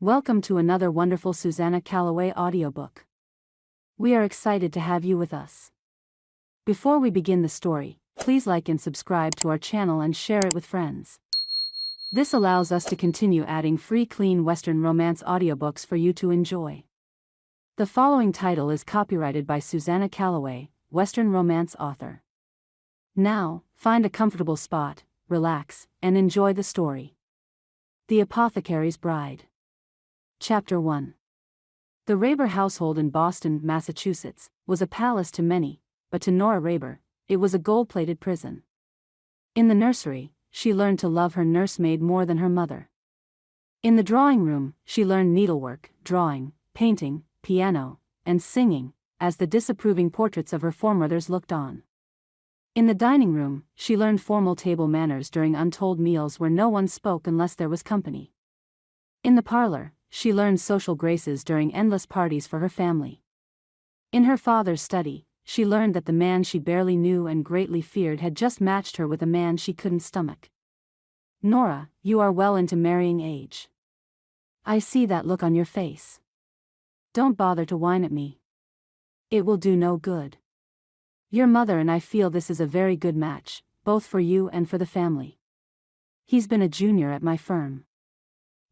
Welcome to another wonderful Susannah Calloway audiobook. We are excited to have you with us. Before we begin the story, please like and subscribe to our channel and share it with friends. This allows us to continue adding free clean Western romance audiobooks for you to enjoy. The following title is copyrighted by Susannah Calloway, Western romance author. Now, find a comfortable spot, relax, and enjoy the story. The Apothecary's Bride. Chapter 1. The Raber household in Boston, Massachusetts, was a palace to many, but to Nora Raber, it was a gold-plated prison. In the nursery, she learned to love her nursemaid more than her mother. In the drawing room, she learned needlework, drawing, painting, piano, and singing, as the disapproving portraits of her foremothers looked on. In the dining room, she learned formal table manners during untold meals where no one spoke unless there was company. In the parlor, she learned social graces during endless parties for her family. In her father's study, she learned that the man she barely knew and greatly feared had just matched her with a man she couldn't stomach. "Nora, you are well into marrying age. I see that look on your face. Don't bother to whine at me. It will do no good. Your mother and I feel this is a very good match, both for you and for the family. He's been a junior at my firm."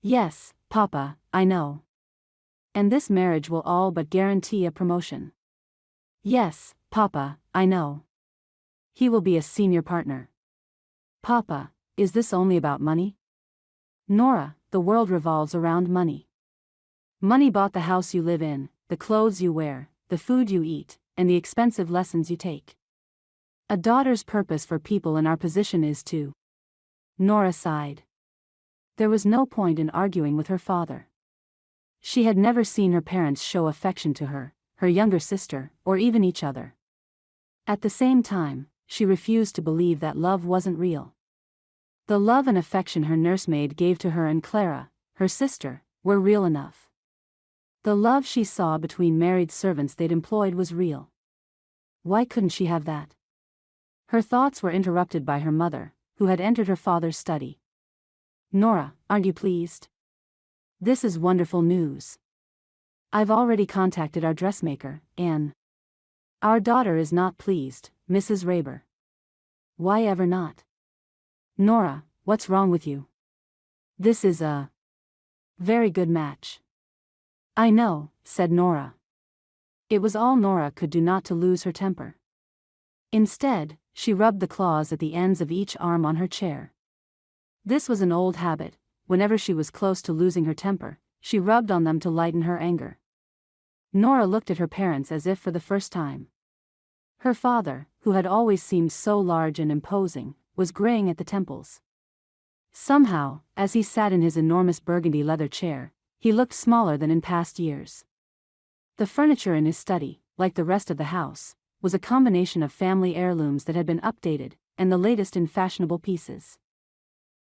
"Yes, Papa, I know. And this marriage will all but guarantee a promotion." "Yes, Papa, I know. He will be a senior partner." "Papa, is this only about money?" "Nora, the world revolves around money. Money bought the house you live in, the clothes you wear, the food you eat, and the expensive lessons you take. A daughter's purpose for people in our position is to..." Nora sighed. There was no point in arguing with her father. She had never seen her parents show affection to her, her younger sister, or even each other. At the same time, she refused to believe that love wasn't real. The love and affection her nursemaid gave to her and Clara, her sister, were real enough. The love she saw between married servants they'd employed was real. Why couldn't she have that? Her thoughts were interrupted by her mother, who had entered her father's study. "Nora, aren't you pleased? This is wonderful news. I've already contacted our dressmaker, Anne. Our daughter is not pleased, Mrs. Raber." "Why ever not? Nora, what's wrong with you? This is a very good match." "I know," said Nora. It was all Nora could do not to lose her temper. Instead, she rubbed the claws at the ends of each arm on her chair. This was an old habit. Whenever she was close to losing her temper, she rubbed on them to lighten her anger. Nora looked at her parents as if for the first time. Her father, who had always seemed so large and imposing, was graying at the temples. Somehow, as he sat in his enormous burgundy leather chair, he looked smaller than in past years. The furniture in his study, like the rest of the house, was a combination of family heirlooms that had been updated, and the latest in fashionable pieces.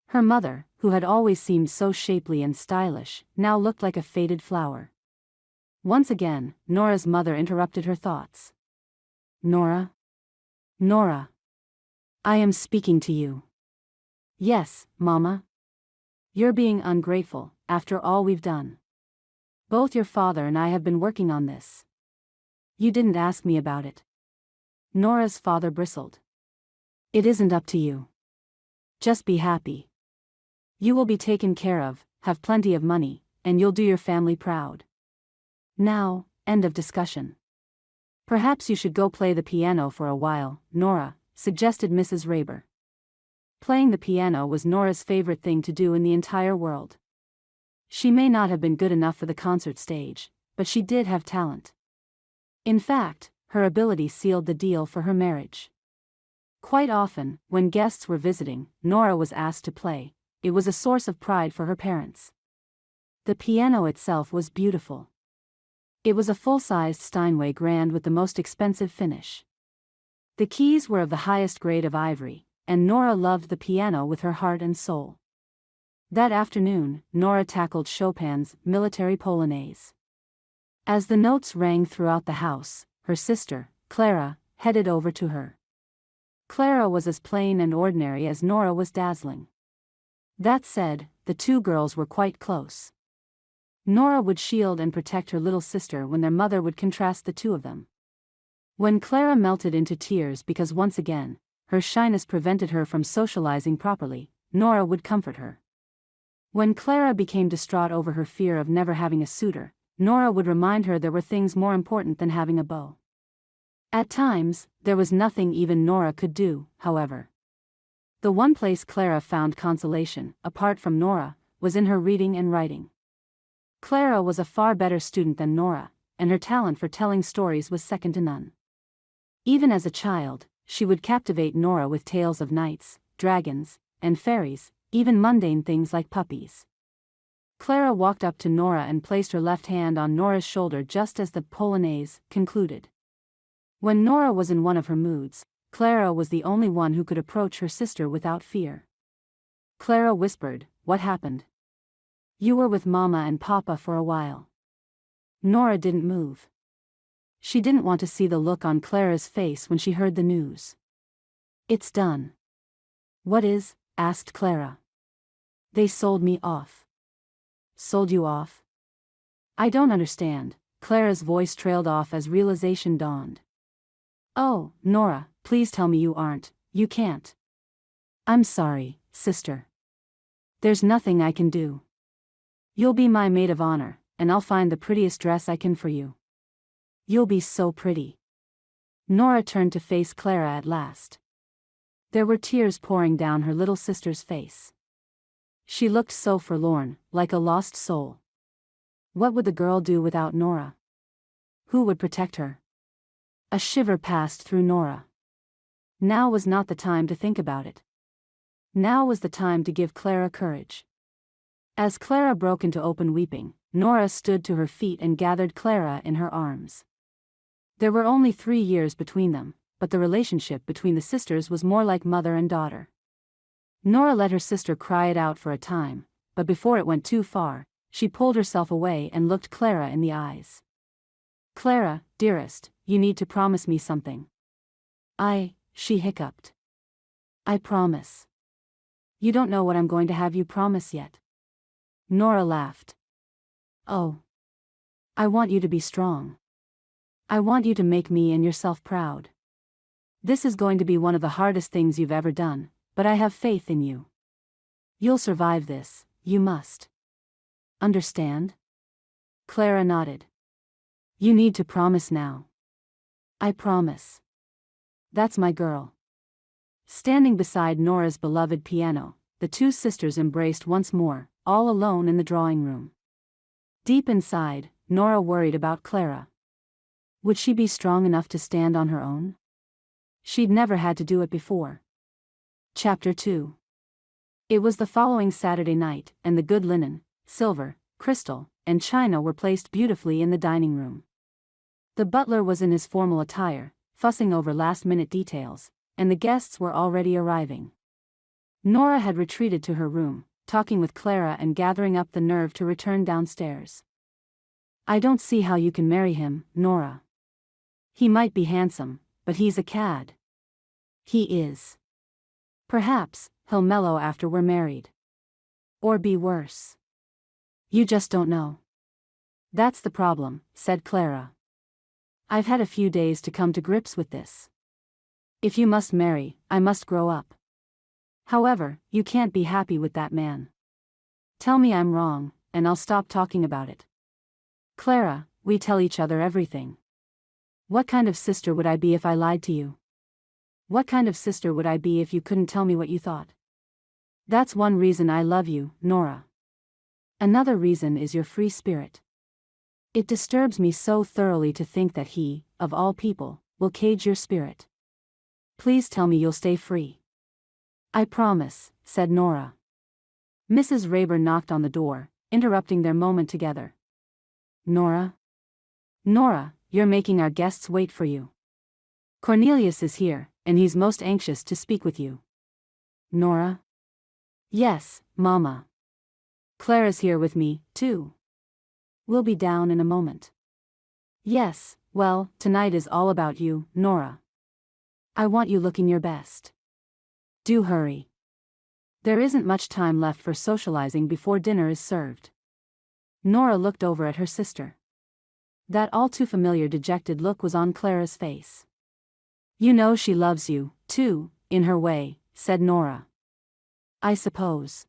Her mother, who had always seemed so shapely and stylish, now looked like a faded flower. Once again, Nora's mother interrupted her thoughts. "Nora? Nora. I am speaking to you." "Yes, Mama. You're being ungrateful, after all we've done. Both your father and I have been working on this. You didn't ask me about it." Nora's father bristled. "It isn't up to you. Just be happy. You will be taken care of, have plenty of money, and you'll do your family proud. Now, end of discussion. Perhaps you should go play the piano for a while, Nora," suggested Mrs. Raber. Playing the piano was Nora's favorite thing to do in the entire world. She may not have been good enough for the concert stage, but she did have talent. In fact, her ability sealed the deal for her marriage. Quite often, when guests were visiting, Nora was asked to play. It was a source of pride for her parents. The piano itself was beautiful. It was a full-sized Steinway grand with the most expensive finish. The keys were of the highest grade of ivory, and Nora loved the piano with her heart and soul. That afternoon, Nora tackled Chopin's Military Polonaise. As the notes rang throughout the house, her sister, Clara, headed over to her. Clara was as plain and ordinary as Nora was dazzling. That said, the two girls were quite close. Nora would shield and protect her little sister when their mother would contrast the two of them. When Clara melted into tears because once again, her shyness prevented her from socializing properly, Nora would comfort her. When Clara became distraught over her fear of never having a suitor, Nora would remind her there were things more important than having a beau. At times, there was nothing even Nora could do, however. The one place Clara found consolation, apart from Nora, was in her reading and writing. Clara was a far better student than Nora, and her talent for telling stories was second to none. Even as a child, she would captivate Nora with tales of knights, dragons, and fairies, even mundane things like puppies. Clara walked up to Nora and placed her left hand on Nora's shoulder just as the Polonaise concluded. When Nora was in one of her moods, Clara was the only one who could approach her sister without fear. Clara whispered, "What happened?" "You were with Mama and Papa for a while." Nora didn't move. She didn't want to see the look on Clara's face when she heard the news. "It's done." "What is?" asked Clara. "They sold me off." "Sold you off?" "I don't understand." Clara's voice trailed off as realization dawned. "Oh, Nora, please tell me you can't." "I'm sorry, sister. There's nothing I can do. You'll be my maid of honor, and I'll find the prettiest dress I can for you. You'll be so pretty." Nora turned to face Clara at last. There were tears pouring down her little sister's face. She looked so forlorn, like a lost soul. What would the girl do without Nora? Who would protect her? A shiver passed through Nora. Now was not the time to think about it. Now was the time to give Clara courage. As Clara broke into open weeping, Nora stood to her feet and gathered Clara in her arms. There were only 3 years between them, but the relationship between the sisters was more like mother and daughter. Nora let her sister cry it out for a time, but before it went too far, she pulled herself away and looked Clara in the eyes. "Clara, dearest, you need to promise me something." She hiccuped. "I promise." "You don't know what I'm going to have you promise yet." Nora laughed. "Oh. I want you to be strong. I want you to make me and yourself proud. This is going to be one of the hardest things you've ever done, but I have faith in you. You'll survive this, you must. Understand?" Clara nodded. "You need to promise now." "I promise." "That's my girl." Standing beside Nora's beloved piano, the two sisters embraced once more, all alone in the drawing room. Deep inside, Nora worried about Clara. Would she be strong enough to stand on her own? She'd never had to do it before. Chapter 2. It was the following Saturday night, and the good linen, silver, crystal, and china were placed beautifully in the dining room. The butler was in his formal attire, fussing over last-minute details, and the guests were already arriving. Nora had retreated to her room, talking with Clara and gathering up the nerve to return downstairs. "I don't see how you can marry him, Nora. He might be handsome, but he's a cad." "He is. Perhaps he'll mellow after we're married. Or be worse. You just don't know." "That's the problem," said Clara. "I've had a few days to come to grips with this. If you must marry, I must grow up. However, you can't be happy with that man. Tell me I'm wrong, and I'll stop talking about it." "Clara, we tell each other everything. What kind of sister would I be if I lied to you? What kind of sister would I be if you couldn't tell me what you thought? That's one reason I love you, Nora. Another reason is your free spirit. It disturbs me so thoroughly to think that he, of all people, will cage your spirit. Please tell me you'll stay free." "I promise," said Nora. Mrs. Raber knocked on the door, interrupting their moment together. "Nora? Nora, you're making our guests wait for you. Cornelius is here, and he's most anxious to speak with you." "Nora?" "Yes, Mama. Clara's here with me, too. We'll be down in a moment." "Yes, well, tonight is all about you, Nora. I want you looking your best. Do hurry. There isn't much time left for socializing before dinner is served." Nora looked over at her sister. That all-too-familiar dejected look was on Clara's face. "You know she loves you, too, in her way," said Nora. "I suppose.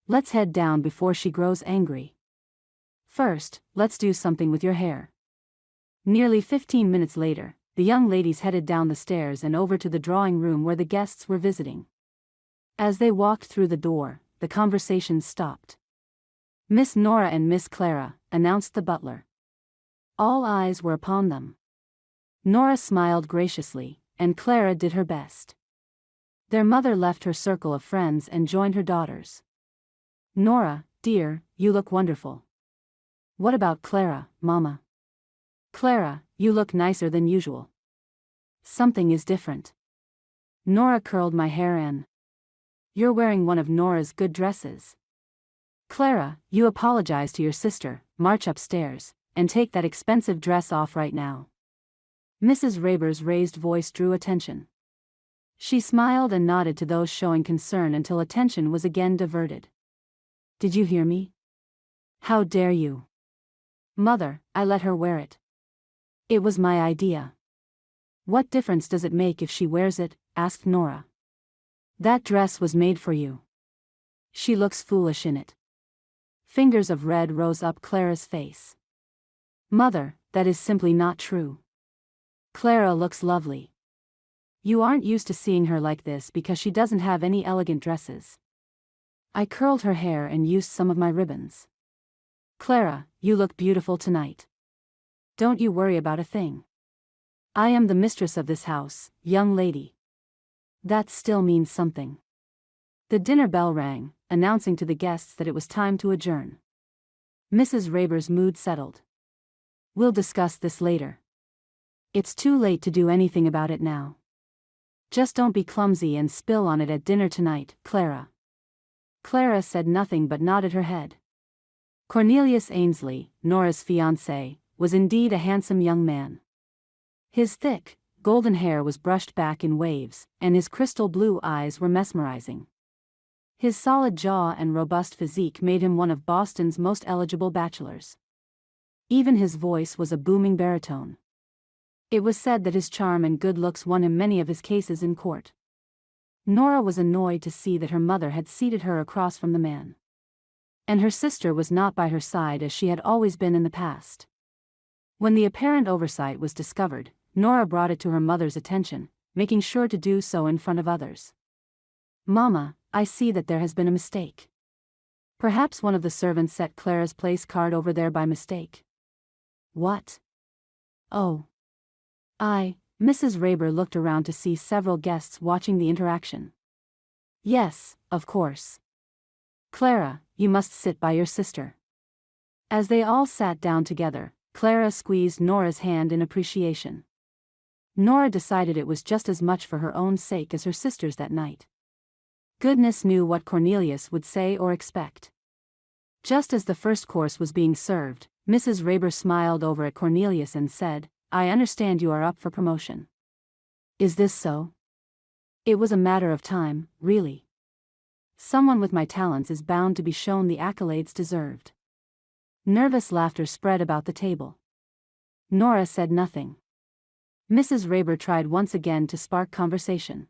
Let's head down before she grows angry. First, let's do something with your hair." Nearly 15 minutes later, the young ladies headed down the stairs and over to the drawing room where the guests were visiting. As they walked through the door, the conversation stopped. "Miss Nora and Miss Clara," announced the butler. All eyes were upon them. Nora smiled graciously, and Clara did her best. Their mother left her circle of friends and joined her daughters. "Nora, dear, you look wonderful." "What about Clara, Mama?" "Clara, you look nicer than usual." "Something is different." Nora curled my hair and... "You're wearing one of Nora's good dresses." "Clara, you apologize to your sister, march upstairs, and take that expensive dress off right now." Mrs. Raber's raised voice drew attention. She smiled and nodded to those showing concern until attention was again diverted. "Did you hear me? How dare you?" "Mother, I let her wear it. It was my idea." "What difference does it make if she wears it?" asked Nora. "That dress was made for you. She looks foolish in it." Fingers of red rose up Clara's face. "Mother, that is simply not true. Clara looks lovely. You aren't used to seeing her like this because she doesn't have any elegant dresses." I curled her hair and used some of my ribbons. "Clara, you look beautiful tonight. Don't you worry about a thing. I am the mistress of this house, young lady. That still means something." The dinner bell rang, announcing to the guests that it was time to adjourn. Mrs. Raber's mood settled. "We'll discuss this later. It's too late to do anything about it now. Just don't be clumsy and spill on it at dinner tonight, Clara." Clara said nothing but nodded her head. Cornelius Ainsley, Nora's fiancé, was indeed a handsome young man. His thick, golden hair was brushed back in waves, and his crystal blue eyes were mesmerizing. His solid jaw and robust physique made him one of Boston's most eligible bachelors. Even his voice was a booming baritone. It was said that his charm and good looks won him many of his cases in court. Nora was annoyed to see that her mother had seated her across from the man. And her sister was not by her side as she had always been in the past. When the apparent oversight was discovered, Nora brought it to her mother's attention, making sure to do so in front of others. "Mama, I see that there has been a mistake. Perhaps one of the servants set Clara's place card over there by mistake." "What?" "Oh. Mrs. Raber looked around to see several guests watching the interaction. "Yes, of course. Clara, you must sit by your sister." As they all sat down together, Clara squeezed Nora's hand in appreciation. Nora decided it was just as much for her own sake as her sister's that night. Goodness knew what Cornelius would say or expect. Just as the first course was being served, Mrs. Raber smiled over at Cornelius and said, "I understand you are up for promotion." "Is this so?" "It was a matter of time, really. Someone with my talents is bound to be shown the accolades deserved." Nervous laughter spread about the table. Nora said nothing. Mrs. Raber tried once again to spark conversation.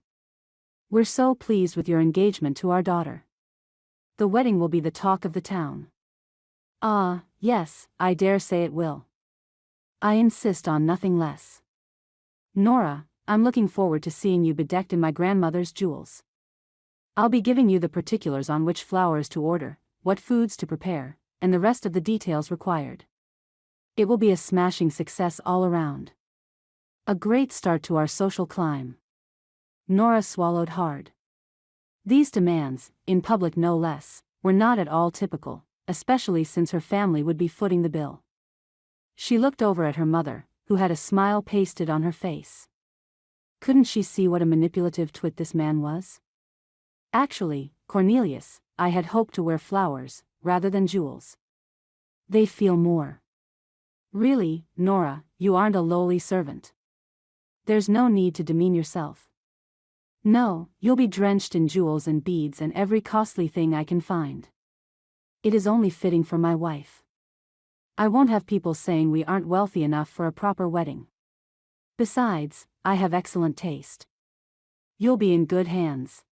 "We're so pleased with your engagement to our daughter. The wedding will be the talk of the town." "Ah, yes, I dare say it will. I insist on nothing less. Nora, I'm looking forward to seeing you bedecked in my grandmother's jewels. I'll be giving you the particulars on which flowers to order, what foods to prepare, and the rest of the details required. It will be a smashing success all around. A great start to our social climb." Nora swallowed hard. These demands, in public no less, were not at all typical, especially since her family would be footing the bill. She looked over at her mother, who had a smile pasted on her face. Couldn't she see what a manipulative twit this man was? "Actually, Cornelius, I had hoped to wear flowers, rather than jewels. They feel more." "Really, Nora, you aren't a lowly servant. There's no need to demean yourself. No, you'll be drenched in jewels and beads and every costly thing I can find. It is only fitting for my wife." I won't have people saying we aren't wealthy enough for a proper wedding. Besides, I have excellent taste. You'll be in good hands."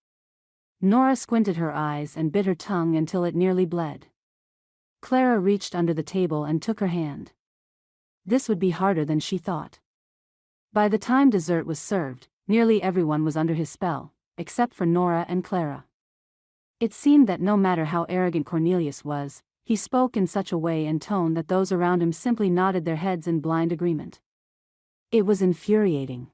Nora squinted her eyes and bit her tongue until it nearly bled. Clara reached under the table and took her hand. This would be harder than she thought. By the time dessert was served, nearly everyone was under his spell, except for Nora and Clara. It seemed that no matter how arrogant Cornelius was, he spoke in such a way and tone that those around him simply nodded their heads in blind agreement. It was infuriating.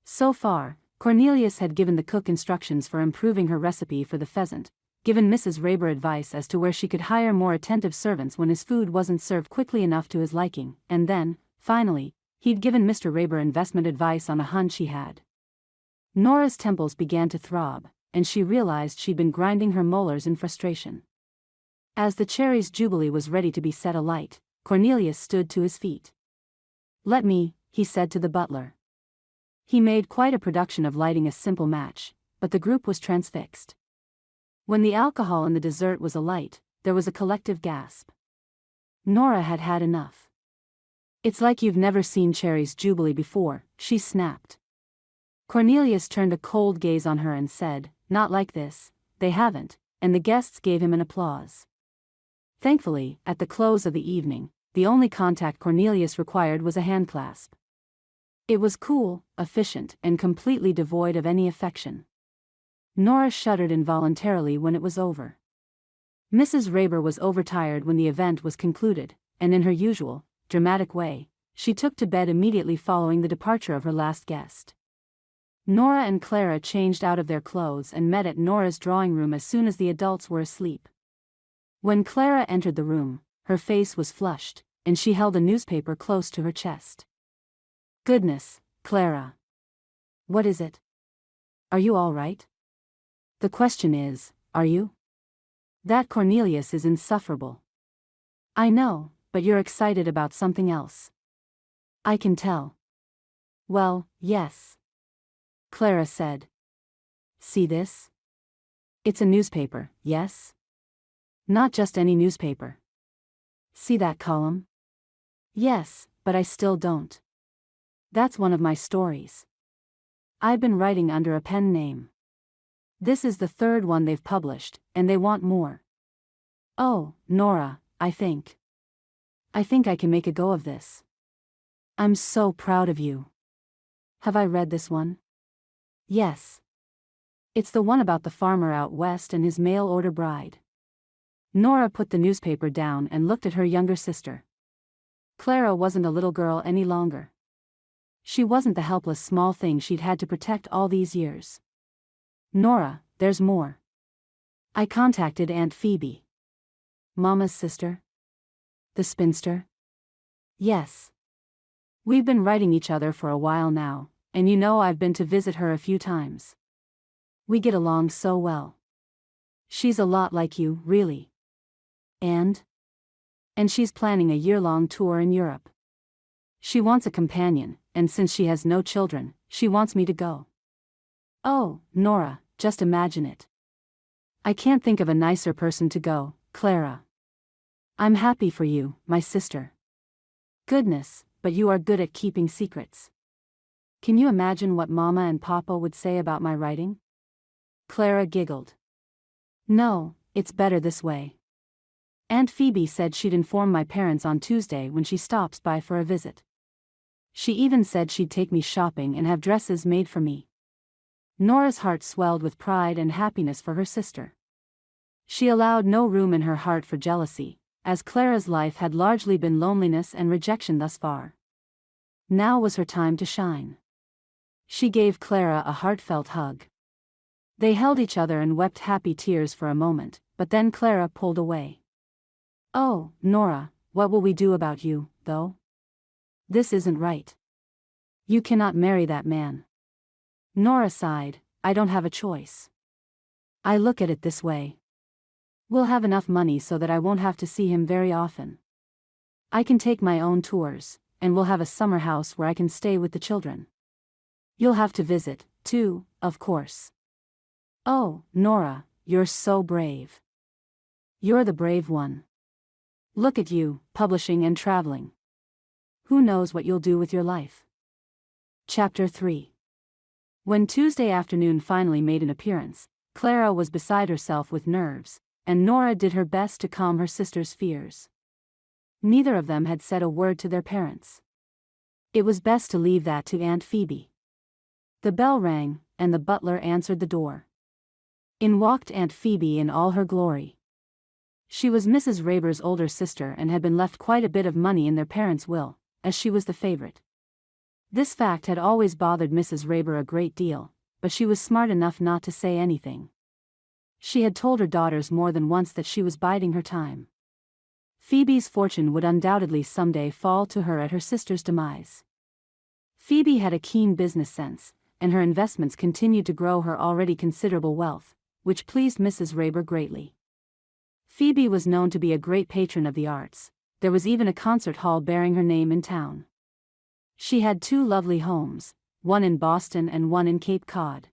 So far, Cornelius had given the cook instructions for improving her recipe for the pheasant, given Mrs. Raber advice as to where she could hire more attentive servants when his food wasn't served quickly enough to his liking, and then, finally, he'd given Mr. Raber investment advice on a hunch he had. Nora's temples began to throb, and she realized she'd been grinding her molars in frustration. As the cherries' jubilee was ready to be set alight, Cornelius stood to his feet. "Let me," he said to the butler. He made quite a production of lighting a simple match, but the group was transfixed. When the alcohol in the dessert was alight, there was a collective gasp. Nora had had enough. "It's like you've never seen cherries' jubilee before," she snapped. Cornelius turned a cold gaze on her and said, "Not like this, they haven't," and the guests gave him an applause. Thankfully, at the close of the evening, the only contact Cornelius required was a handclasp. It was cool, efficient, and completely devoid of any affection. Nora shuddered involuntarily when it was over. Mrs. Raber was overtired when the event was concluded, and in her usual, dramatic way, she took to bed immediately following the departure of her last guest. Nora and Clara changed out of their clothes and met at Nora's drawing room as soon as the adults were asleep. When Clara entered the room, her face was flushed, and she held a newspaper close to her chest. "Goodness, Clara. What is it? Are you all right? The question is, are you? That Cornelius is insufferable. I know, but you're excited about something else. I can tell." "Well, yes," Clara said. "See this? It's a newspaper, yes? Not just any newspaper. See that column? Yes, but I still don't. That's one of my stories. I've been writing under a pen name. This is the third one they've published, and they want more. Oh, Nora, I think I can make a go of this. I'm so proud of you. Have I read this one?" "Yes. It's the one about the farmer out west and his mail-order bride." Nora put the newspaper down and looked at her younger sister. Clara wasn't a little girl any longer. She wasn't the helpless small thing she'd had to protect all these years. "Nora, there's more. I contacted Aunt Phoebe." "Mama's sister? The spinster?" "Yes. We've been writing each other for a while now, and you know I've been to visit her a few times. We get along so well. She's a lot like you, really. And she's planning a year-long tour in Europe. She wants a companion, and since she has no children, she wants me to go. Oh, Nora, just imagine it. I can't think of a nicer person to go, Clara. I'm happy for you, my sister. Goodness, but you are good at keeping secrets. Can you imagine what Mama and Papa would say about my writing?" Clara giggled. "No, it's better this way. Aunt Phoebe said she'd inform my parents on Tuesday when she stops by for a visit. She even said she'd take me shopping and have dresses made for me." Nora's heart swelled with pride and happiness for her sister. She allowed no room in her heart for jealousy, as Clara's life had largely been loneliness and rejection thus far. Now was her time to shine. She gave Clara a heartfelt hug. They held each other and wept happy tears for a moment, but then Clara pulled away. "Oh, Nora, what will we do about you, though? This isn't right. You cannot marry that man." Nora sighed, "I don't have a choice. I look at it this way. We'll have enough money so that I won't have to see him very often. I can take my own tours, and we'll have a summer house where I can stay with the children. You'll have to visit, too, of course." "Oh, Nora, you're so brave. You're the brave one." Look at you, publishing and traveling. Who knows what you'll do with your life? Chapter 3. When Tuesday afternoon finally made an appearance, Clara was beside herself with nerves, and Nora did her best to calm her sister's fears. Neither of them had said a word to their parents. It was best to leave that to Aunt Phoebe. The bell rang, and the butler answered the door. In walked Aunt Phoebe in all her glory. She was Mrs. Raber's older sister and had been left quite a bit of money in their parents' will, as she was the favorite. This fact had always bothered Mrs. Raber a great deal, but she was smart enough not to say anything. She had told her daughters more than once that she was biding her time. Phoebe's fortune would undoubtedly someday fall to her at her sister's demise. Phoebe had a keen business sense, and her investments continued to grow her already considerable wealth, which pleased Mrs. Raber greatly. Phoebe was known to be a great patron of the arts. There was even a concert hall bearing her name in town. She had 2 lovely homes, one in Boston and one in Cape Cod.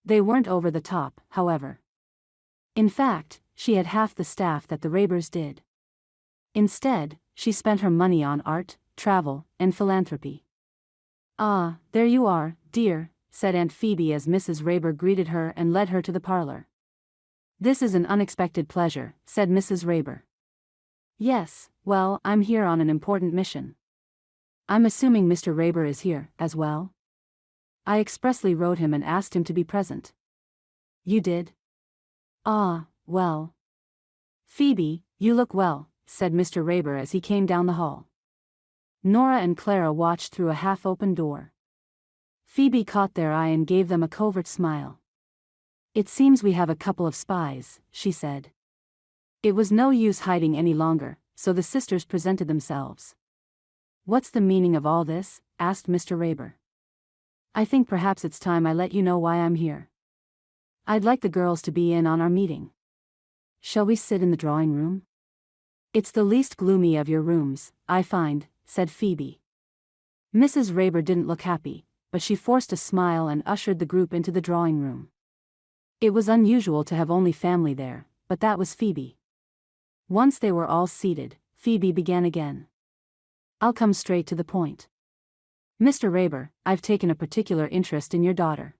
They weren't over the top, however. In fact, she had half the staff that the Rabers did. Instead, she spent her money on art, travel, and philanthropy. "Ah, there you are, dear," said Aunt Phoebe as Mrs. Raber greeted her and led her to the parlor. "This is an unexpected pleasure," said Mrs. Raber. "Yes, well, I'm here on an important mission. I'm assuming Mr. Raber is here, as well? I expressly wrote him and asked him to be present." "You did? Ah, well. Phoebe, you look well," said Mr. Raber as he came down the hall. Nora and Clara watched through a half-open door. Phoebe caught their eye and gave them a covert smile. "It seems we have a couple of spies," she said. It was no use hiding any longer, so the sisters presented themselves. "What's the meaning of all this?" asked Mr. Raber. "I think perhaps it's time I let you know why I'm here. I'd like the girls to be in on our meeting. Shall we sit in the drawing room? It's the least gloomy of your rooms, I find," said Phoebe. Mrs. Raber didn't look happy, but she forced a smile and ushered the group into the drawing room. It was unusual to have only family there, but that was Phoebe. Once they were all seated, Phoebe began again. "I'll come straight to the point. Mr. Raber, I've taken a particular interest in your daughter."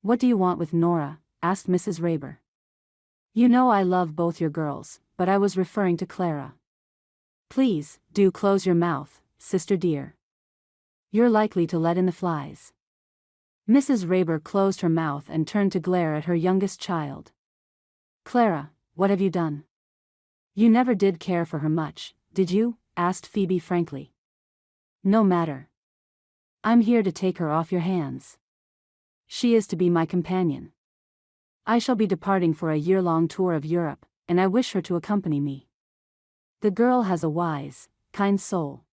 "What do you want with Nora?" asked Mrs. Raber. "You know I love both your girls, but I was referring to Clara." "Please, do close your mouth, sister dear. You're likely to let in the flies." Mrs. Raber closed her mouth and turned to glare at her youngest child. "Clara, what have you done? You never did care for her much, did you?" asked Phoebe frankly. "No matter. I'm here to take her off your hands. She is to be my companion. I shall be departing for a year-long tour of Europe, and I wish her to accompany me. The girl has a wise, kind soul.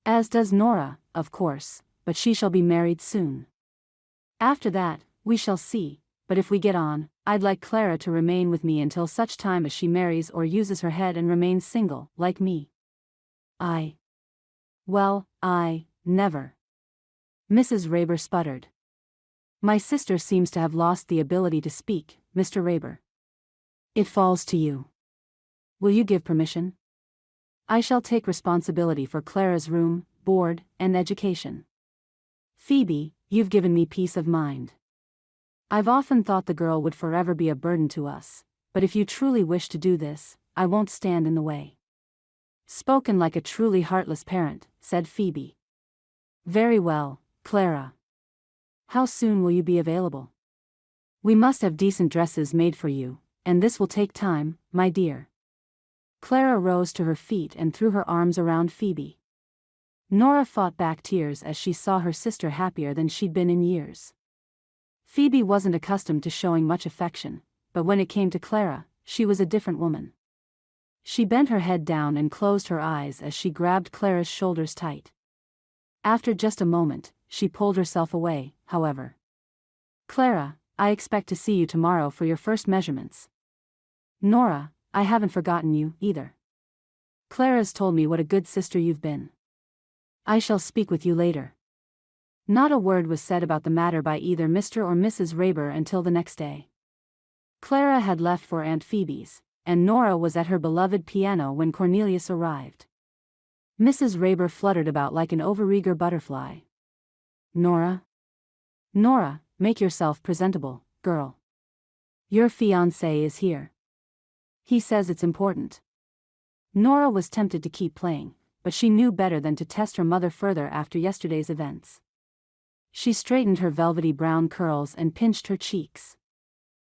As does Nora, of course, but she shall be married soon. After that, we shall see, but if we get on, I'd like Clara to remain with me until such time as she marries or uses her head and remains single, like me." Never." Mrs. Raber sputtered. "My sister seems to have lost the ability to speak, Mr. Raber. It falls to you. Will you give permission? I shall take responsibility for Clara's room, board, and education. Phoebe, you've given me peace of mind. I've often thought the girl would forever be a burden to us, but if you truly wish to do this, I won't stand in the way." "Spoken like a truly heartless parent," said Phoebe. "Very well, Clara. How soon will you be available? We must have decent dresses made for you, and this will take time, my dear." Clara rose to her feet and threw her arms around Phoebe. Nora fought back tears as she saw her sister happier than she'd been in years. Phoebe wasn't accustomed to showing much affection, but when it came to Clara, she was a different woman. She bent her head down and closed her eyes as she grabbed Clara's shoulders tight. After just a moment, she pulled herself away, however. "Clara, I expect to see you tomorrow for your first measurements. Nora, I haven't forgotten you, either. Clara's told me what a good sister you've been. I shall speak with you later." Not a word was said about the matter by either Mr. or Mrs. Raber until the next day. Clara had left for Aunt Phoebe's, and Nora was at her beloved piano when Cornelius arrived. Mrs. Raber fluttered about like an overeager butterfly. Nora? Nora, make yourself presentable, girl. Your fiancé is here. He says it's important. Nora was tempted to keep playing, but she knew better than to test her mother further after yesterday's events. She straightened her velvety brown curls and pinched her cheeks.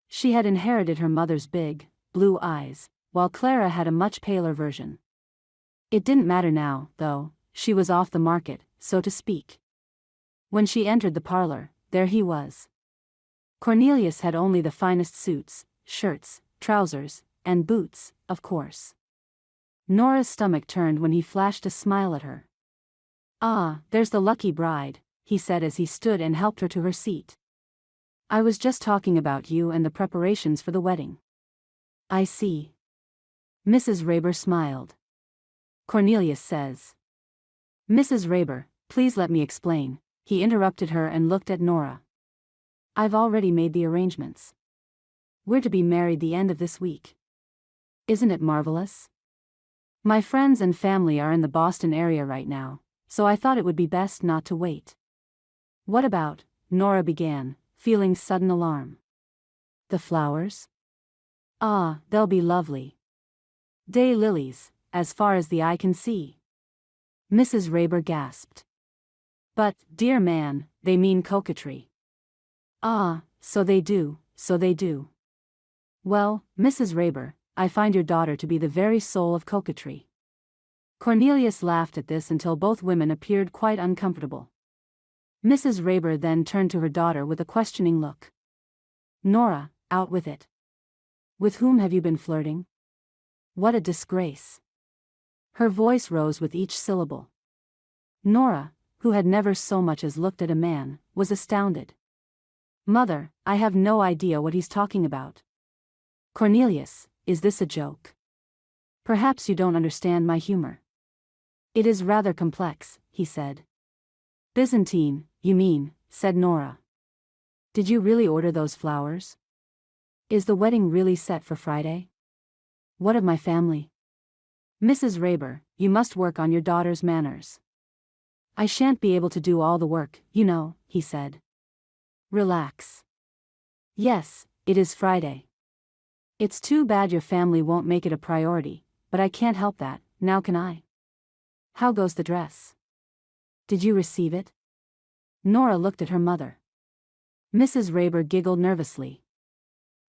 She had inherited her mother's big, blue eyes, while Clara had a much paler version. It didn't matter now, though, she was off the market, so to speak. When she entered the parlor, there he was. Cornelius had only the finest suits, shirts, trousers, and boots, of course. Nora's stomach turned when he flashed a smile at her. "Ah, there's the lucky bride," he said as he stood and helped her to her seat. "I was just talking about you and the preparations for the wedding." "I see." Mrs. Raber smiled. "Cornelius says." "Mrs. Raber, please let me explain," he interrupted her and looked at Nora. "I've already made the arrangements. We're to be married the end of this week. Isn't it marvelous? My friends and family are in the Boston area right now, so I thought it would be best not to wait." "What about," Nora began, feeling sudden alarm. "The flowers? Ah, they'll be lovely. Day lilies, as far as the eye can see." Mrs. Raber gasped. "But, dear man, they mean coquetry." "Ah, so they do, so they do. Well, Mrs. Raber, I find your daughter to be the very soul of coquetry." Cornelius laughed at this until both women appeared quite uncomfortable. Mrs. Raber then turned to her daughter with a questioning look. "Nora, out with it. With whom have you been flirting? What a disgrace." Her voice rose with each syllable. Nora, who had never so much as looked at a man, was astounded. "Mother, I have no idea what he's talking about." "Cornelius, is this a joke? Perhaps you don't understand my humor." "It is rather complex," he said. "Byzantine, you mean," said Nora. "Did you really order those flowers? Is the wedding really set for Friday? What of my family?" "Mrs. Raber, you must work on your daughter's manners." "I shan't be able to do all the work, you know," he said. "Relax. Yes, it is Friday. It's too bad your family won't make it a priority, but I can't help that, now can I? How goes the dress? Did you receive it?" Nora looked at her mother. Mrs. Raber giggled nervously.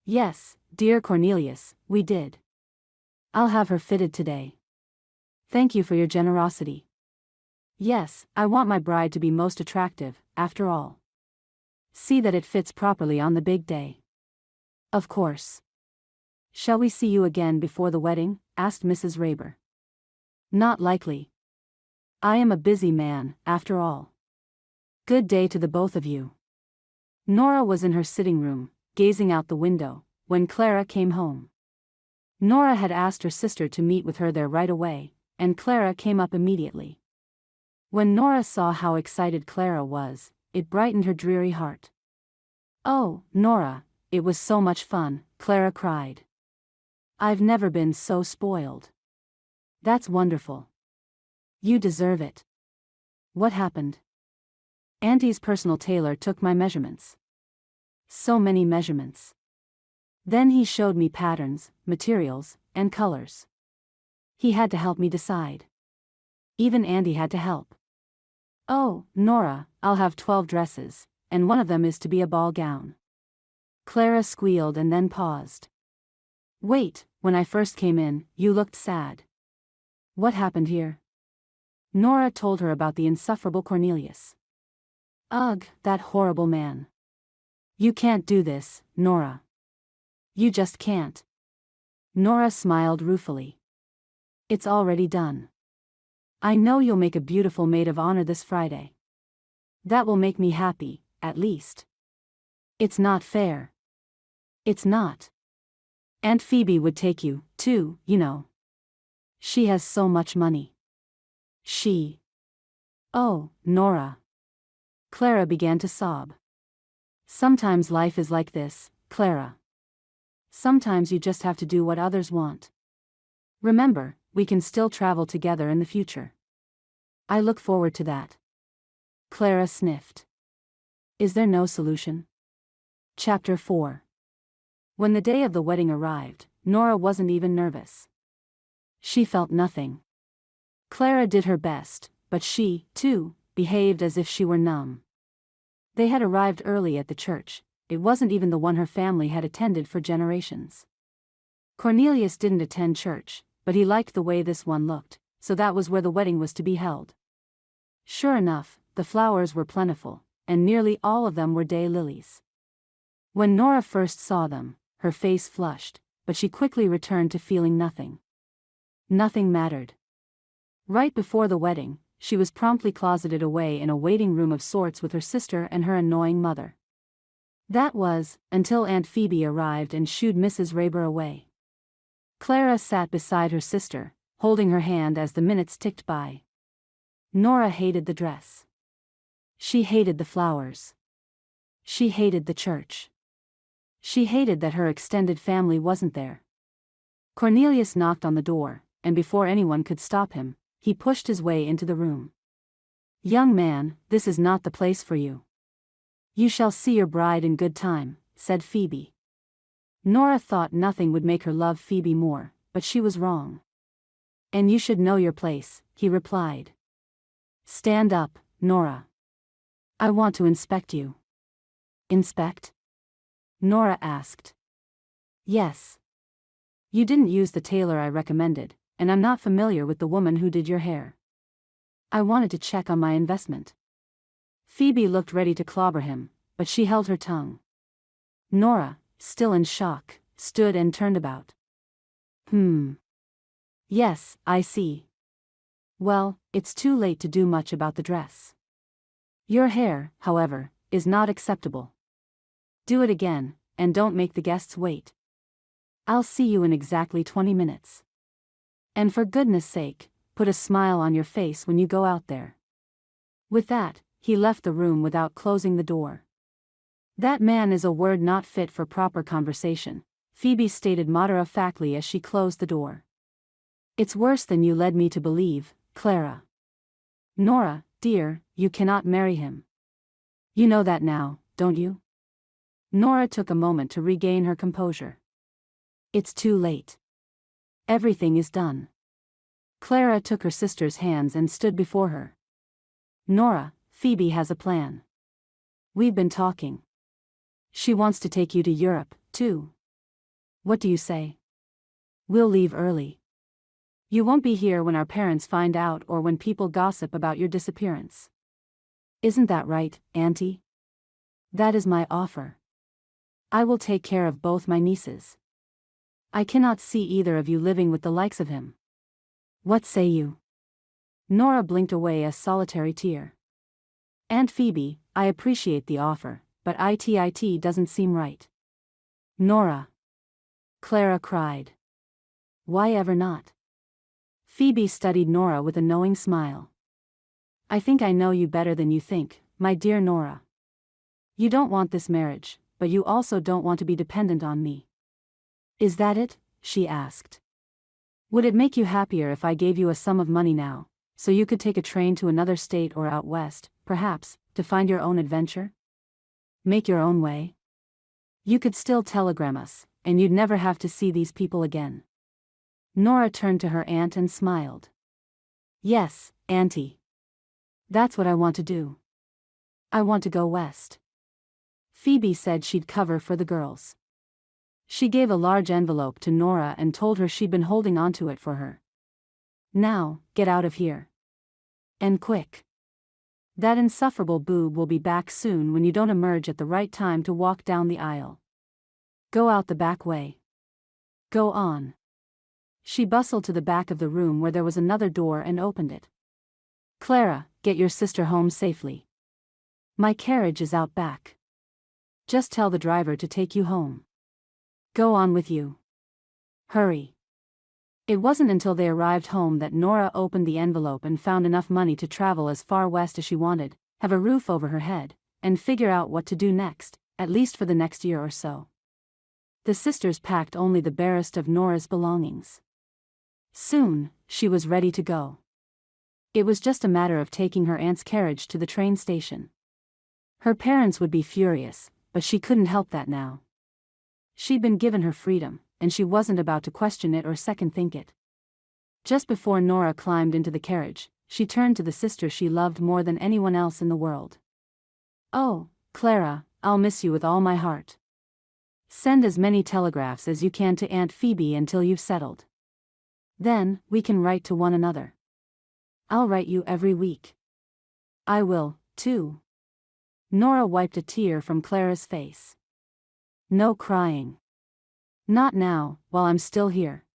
"Yes, dear Cornelius, we did. I'll have her fitted today. Thank you for your generosity. Yes, I want my bride to be most attractive, after all. See that it fits properly on the big day." "Of course." "Shall we see you again before the wedding?" asked Mrs. Raber. "Not likely. I am a busy man, after all. Good day to the both of you." Nora was in her sitting room, gazing out the window, when Clara came home. Nora had asked her sister to meet with her there right away, and Clara came up immediately. When Nora saw how excited Clara was, it brightened her dreary heart. "Oh, Nora, it was so much fun," Clara cried. "I've never been so spoiled." "That's wonderful. You deserve it." "What happened?" "Auntie's personal tailor took my measurements." "So many measurements." "Then he showed me patterns, materials, and colors. He had to help me decide. Even Auntie had to help." "Oh, Nora, I'll have 12 dresses, and one of them is to be a ball gown." Clara squealed and then paused. "Wait, when I first came in, you looked sad. What happened here?" Nora told her about the insufferable Cornelius. "Ugh, that horrible man. You can't do this, Nora. You just can't." Nora smiled ruefully. "It's already done. I know you'll make a beautiful maid of honor this Friday. That will make me happy, at least. It's not fair." "It's not. Aunt Phoebe would take you, too, you know. She has so much money." "She." "Oh, Nora." Clara began to sob. "Sometimes life is like this, Clara. Sometimes you just have to do what others want. Remember, we can still travel together in the future. I look forward to that. Clara sniffed. Is there no solution? Chapter 4. When the day of the wedding arrived, Nora wasn't even nervous. She felt nothing. Clara did her best, but she, too, behaved as if she were numb. They had arrived early at the church. It wasn't even the one her family had attended for generations. Cornelius didn't attend church, but he liked the way this one looked, so that was where the wedding was to be held. Sure enough, the flowers were plentiful, and nearly all of them were daylilies. When Nora first saw them, her face flushed, but she quickly returned to feeling nothing. Nothing mattered. Right before the wedding, she was promptly closeted away in a waiting room of sorts with her sister and her annoying mother. That was, until Aunt Phoebe arrived and shooed Mrs. Raber away. Clara sat beside her sister, holding her hand as the minutes ticked by. Nora hated the dress. She hated the flowers. She hated the church. She hated that her extended family wasn't there. Cornelius knocked on the door, and before anyone could stop him, he pushed his way into the room. "Young man, this is not the place for you. You shall see your bride in good time," said Phoebe. Nora thought nothing would make her love Phoebe more, but she was wrong. "And you should know your place," he replied. "Stand up, Nora. I want to inspect you." "Inspect?" Nora asked. "Yes. You didn't use the tailor I recommended, and I'm not familiar with the woman who did your hair. I wanted to check on my investment." Phoebe looked ready to clobber him, but she held her tongue. Nora, still in shock, stood and turned about. Yes, I see. Well, it's too late to do much about the dress. Your hair, however, is not acceptable. Do it again, and don't make the guests wait. I'll see you in exactly 20 minutes. And for goodness sake, put a smile on your face when you go out there." With that, he left the room without closing the door. "That man is a word not fit for proper conversation," Phoebe stated matter-of-factly as she closed the door. "It's worse than you led me to believe, Clara. Nora, dear, you cannot marry him. You know that now, don't you?" Nora took a moment to regain her composure. "It's too late. Everything is done." Clara took her sister's hands and stood before her. "Nora, Phoebe has a plan. We've been talking. She wants to take you to Europe, too. What do you say? We'll leave early. You won't be here when our parents find out or when people gossip about your disappearance. Isn't that right, Auntie? That is my offer. I will take care of both my nieces. I cannot see either of you living with the likes of him. What say you?" Nora blinked away a solitary tear. "Aunt Phoebe, I appreciate the offer, but it doesn't seem right." "Nora!" Clara cried. "Why ever not?" Phoebe studied Nora with a knowing smile. "I think I know you better than you think, my dear Nora. You don't want this marriage, but you also don't want to be dependent on me. Is that it?" she asked. "Would it make you happier if I gave you a sum of money now, so you could take a train to another state or out west, perhaps, to find your own adventure? Make your own way? You could still telegram us, and you'd never have to see these people again." Nora turned to her aunt and smiled. "Yes, Auntie. That's what I want to do. I want to go west." Phoebe said she'd cover for the girls. She gave a large envelope to Nora and told her she'd been holding onto it for her. "Now, get out of here. And quick. That insufferable boob will be back soon when you don't emerge at the right time to walk down the aisle. Go out the back way. Go on." She bustled to the back of the room where there was another door and opened it. "Clara, get your sister home safely. My carriage is out back. Just tell the driver to take you home. Go on with you. Hurry." It wasn't until they arrived home that Nora opened the envelope and found enough money to travel as far west as she wanted, have a roof over her head, and figure out what to do next, at least for the next year or so. The sisters packed only the barest of Nora's belongings. Soon, she was ready to go. It was just a matter of taking her aunt's carriage to the train station. Her parents would be furious, but she couldn't help that now. She'd been given her freedom, and she wasn't about to question it or second-think it. Just before Nora climbed into the carriage, she turned to the sister she loved more than anyone else in the world. "Oh, Clara, I'll miss you with all my heart. Send as many telegraphs as you can to Aunt Phoebe until you've settled. Then, we can write to one another. I'll write you every week." "I will, too." Nora wiped a tear from Clara's face. "No crying. Not now, while I'm still here.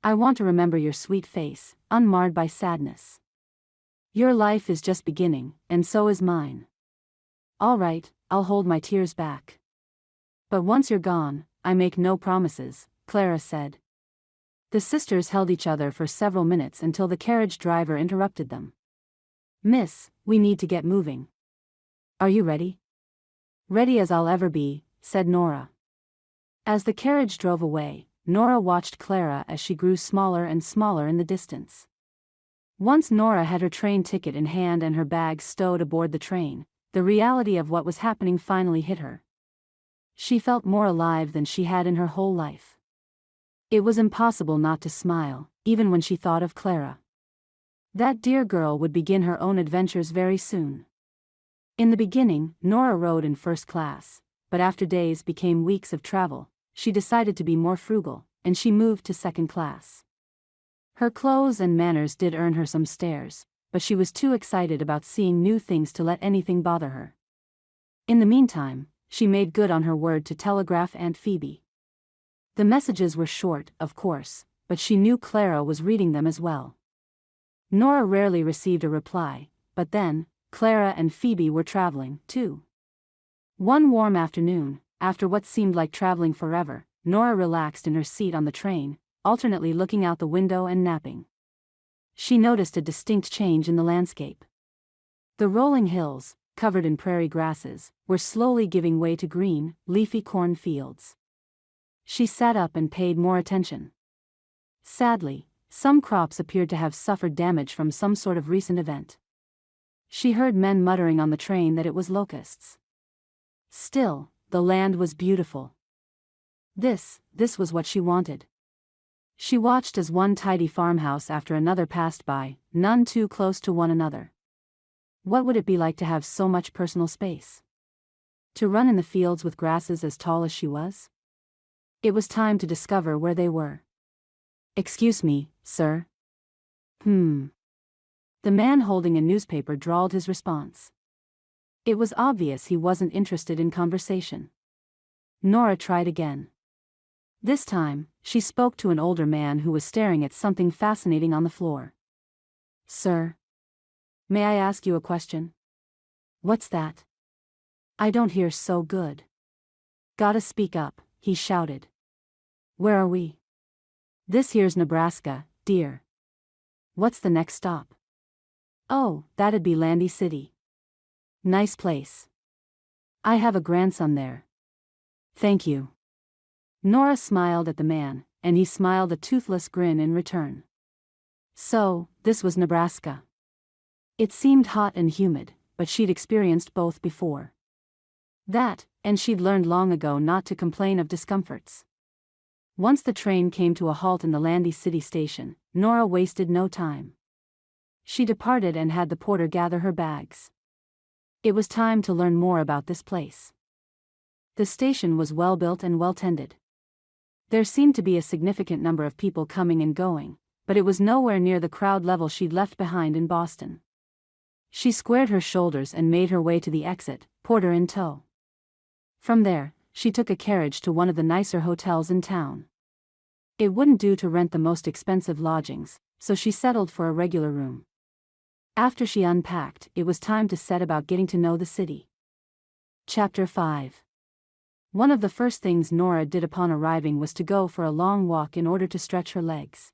I want to remember your sweet face, unmarred by sadness. Your life is just beginning, and so is mine. All right, I'll hold my tears back. But once you're gone, I make no promises," Clara said. The sisters held each other for several minutes until the carriage driver interrupted them. "Miss, we need to get moving." "Are you ready?" "Ready as I'll ever be," said Nora. As the carriage drove away, Nora watched Clara as she grew smaller and smaller in the distance. Once Nora had her train ticket in hand and her bags stowed aboard the train, the reality of what was happening finally hit her. She felt more alive than she had in her whole life. It was impossible not to smile, even when she thought of Clara. That dear girl would begin her own adventures very soon. In the beginning, Nora rode in first class, but after days became weeks of travel, she decided to be more frugal, and she moved to second class. Her clothes and manners did earn her some stares, but she was too excited about seeing new things to let anything bother her. In the meantime, she made good on her word to telegraph Aunt Phoebe. The messages were short, of course, but she knew Clara was reading them as well. Nora rarely received a reply, but then, Clara and Phoebe were traveling, too. One warm afternoon, after what seemed like traveling forever, Nora relaxed in her seat on the train, alternately looking out the window and napping. She noticed a distinct change in the landscape. The rolling hills, covered in prairie grasses, were slowly giving way to green, leafy corn fields. She sat up and paid more attention. Sadly, some crops appeared to have suffered damage from some sort of recent event. She heard men muttering on the train that it was locusts. Still, the land was beautiful. This was what she wanted. She watched as one tidy farmhouse after another passed by, none too close to one another. What would it be like to have so much personal space? To run in the fields with grasses as tall as she was? It was time to discover where they were. "Excuse me, sir." The man holding a newspaper drawled his response. It was obvious he wasn't interested in conversation. Nora tried again. This time, she spoke to an older man who was staring at something fascinating on the floor. "Sir, may I ask you a question?" "What's that?" "I don't hear so good." "Gotta speak up," he shouted. "Where are we?" "This here's Nebraska, dear." "What's the next stop?" "Oh, that'd be Landy City." "Nice place. I have a grandson there." "Thank you." Nora smiled at the man, and he smiled a toothless grin in return. So, this was Nebraska. It seemed hot and humid, but she'd experienced both before. That, and she'd learned long ago not to complain of discomforts. Once the train came to a halt in the Landy City station, Nora wasted no time. She departed and had the porter gather her bags. It was time to learn more about this place. The station was well built and well tended. There seemed to be a significant number of people coming and going, but it was nowhere near the crowd level she'd left behind in Boston. She squared her shoulders and made her way to the exit, porter in tow. From there, she took a carriage to one of the nicer hotels in town. It wouldn't do to rent the most expensive lodgings, so she settled for a regular room. After she unpacked, it was time to set about getting to know the city. Chapter 5. One of the first things Nora did upon arriving was to go for a long walk in order to stretch her legs.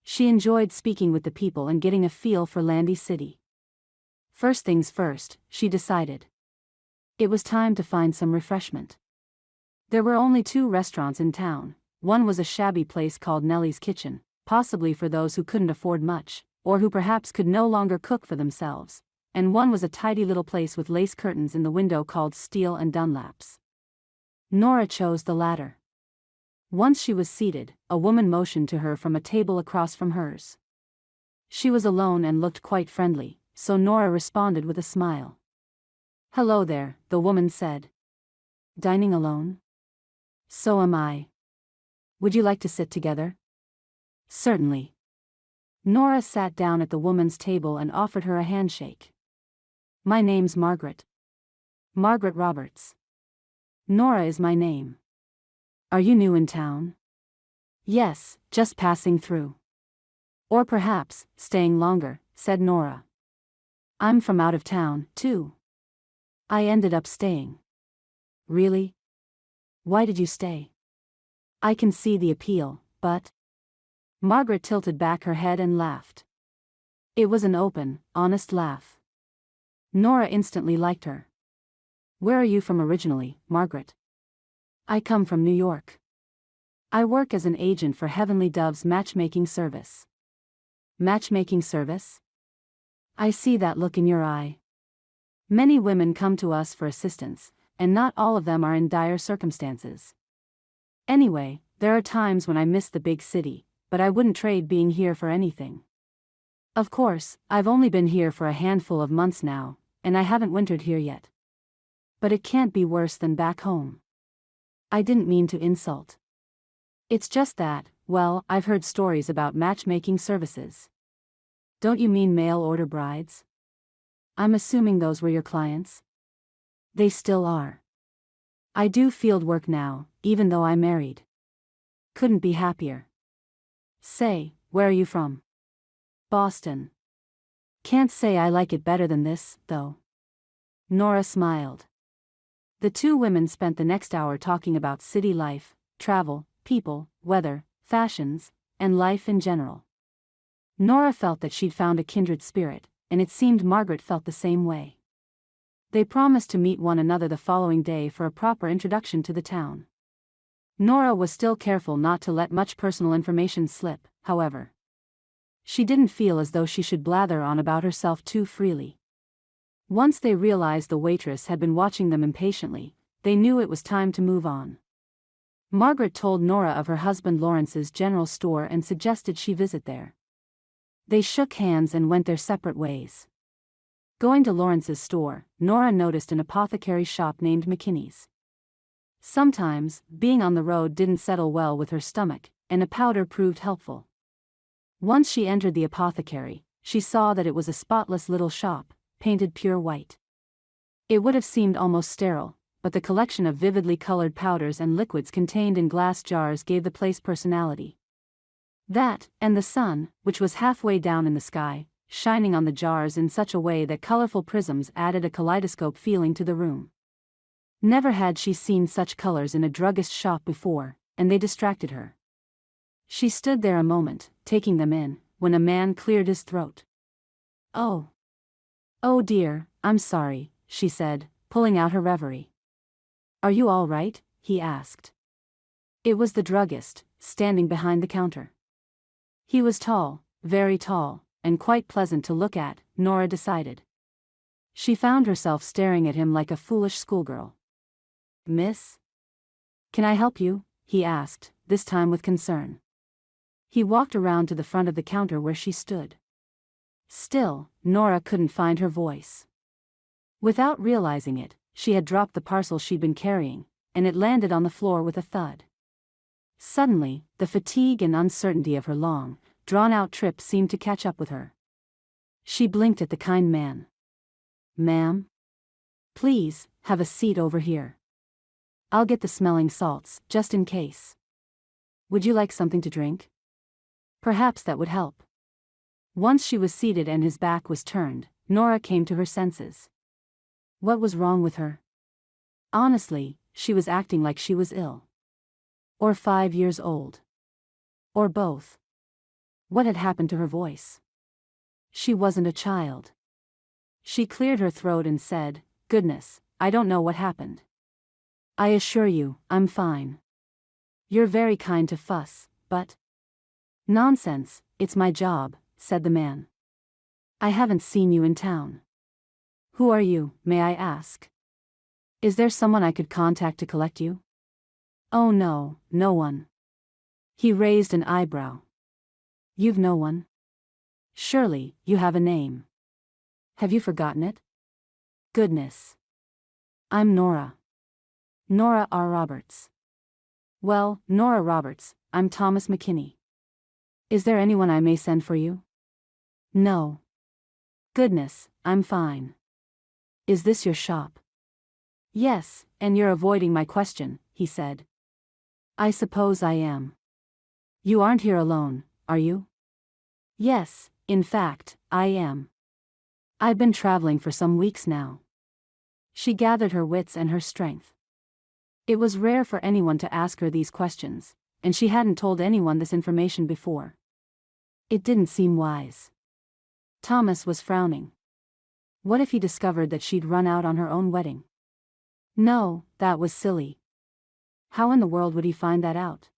She enjoyed speaking with the people and getting a feel for Landy City. First things first, she decided. It was time to find some refreshment. There were only 2 restaurants in town. One was a shabby place called Nellie's Kitchen, possibly for those who couldn't afford much, or who perhaps could no longer cook for themselves, and one was a tidy little place with lace curtains in the window called Steele and Dunlap's. Nora chose the latter. Once she was seated, a woman motioned to her from a table across from hers. She was alone and looked quite friendly, so Nora responded with a smile. "Hello there," the woman said. "Dining alone?" "So am I. Would you like to sit together?" "Certainly." Nora sat down at the woman's table and offered her a handshake. "My name's Margaret. Margaret Roberts." "Nora is my name." "Are you new in town?" "Yes, just passing through." "Or perhaps, staying longer," said Nora. "I'm from out of town, too. I ended up staying." "Really? Why did you stay?" "I can see the appeal, but—" Margaret tilted back her head and laughed. It was an open, honest laugh. Nora instantly liked her. "Where are you from originally, Margaret?" "I come from New York. I work as an agent for Heavenly Dove's matchmaking service." "Matchmaking service?" "I see that look in your eye. Many women come to us for assistance, and not all of them are in dire circumstances. Anyway, there are times when I miss the big city, but I wouldn't trade being here for anything. Of course, I've only been here for a handful of months now, and I haven't wintered here yet. But it can't be worse than back home." "I didn't mean to insult. It's just that, well, I've heard stories about matchmaking services." "Don't you mean mail-order brides?" "I'm assuming those were your clients." "They still are. I do field work now, even though I'm married. Couldn't be happier." "Say, where are you from?" "Boston." "Can't say I like it better than this, though." Nora smiled. The 2 women spent the next hour talking about city life, travel, people, weather, fashions, and life in general. Nora felt that she'd found a kindred spirit, and it seemed Margaret felt the same way. They promised to meet one another the following day for a proper introduction to the town. Nora was still careful not to let much personal information slip, however. She didn't feel as though she should blather on about herself too freely. Once they realized the waitress had been watching them impatiently, they knew it was time to move on. Margaret told Nora of her husband Lawrence's general store and suggested she visit there. They shook hands and went their separate ways. Going to Lawrence's store, Nora noticed an apothecary's shop named McKinney's. Sometimes, being on the road didn't settle well with her stomach, and a powder proved helpful. Once she entered the apothecary, she saw that it was a spotless little shop, painted pure white. It would have seemed almost sterile, but the collection of vividly colored powders and liquids contained in glass jars gave the place personality. That, and the sun, which was halfway down in the sky, shining on the jars in such a way that colorful prisms added a kaleidoscope feeling to the room. Never had she seen such colors in a druggist shop before, and they distracted her. She stood there a moment, taking them in, when a man cleared his throat. "Oh. Oh dear, I'm sorry," she said, pulling out her reverie. "Are you all right?" he asked. It was the druggist, standing behind the counter. He was tall, very tall, and quite pleasant to look at, Nora decided. She found herself staring at him like a foolish schoolgirl. "Miss? Can I help you?" he asked, this time with concern. He walked around to the front of the counter where she stood. Still, Nora couldn't find her voice. Without realizing it, she had dropped the parcel she'd been carrying, and it landed on the floor with a thud. Suddenly, the fatigue and uncertainty of her long, drawn-out trip seemed to catch up with her. She blinked at the kind man. "Ma'am? Please, have a seat over here. I'll get the smelling salts, just in case. Would you like something to drink? Perhaps that would help." Once she was seated and his back was turned, Nora came to her senses. What was wrong with her? Honestly, she was acting like she was ill. Or 5 years old. Or both. What had happened to her voice? She wasn't a child. She cleared her throat and said, "Goodness, I don't know what happened." I assure you, I'm fine. You're very kind to fuss, but... Nonsense, it's my job, said the man. I haven't seen you in town. Who are you, may I ask? Is there someone I could contact to collect you? Oh no, no one. He raised an eyebrow. You've no one? Surely, you have a name. Have you forgotten it? Goodness. I'm Nora. Nora R. Roberts. Well, Nora Roberts, I'm Thomas McKinney. Is there anyone I may send for you? No. Goodness, I'm fine. Is this your shop? Yes, and you're avoiding my question, he said. I suppose I am. You aren't here alone, are you? Yes, in fact, I am. I've been traveling for some weeks now. She gathered her wits and her strength. It was rare for anyone to ask her these questions, and she hadn't told anyone this information before. It didn't seem wise. Thomas was frowning. What if he discovered that she'd run out on her own wedding? No, that was silly. How in the world would he find that out?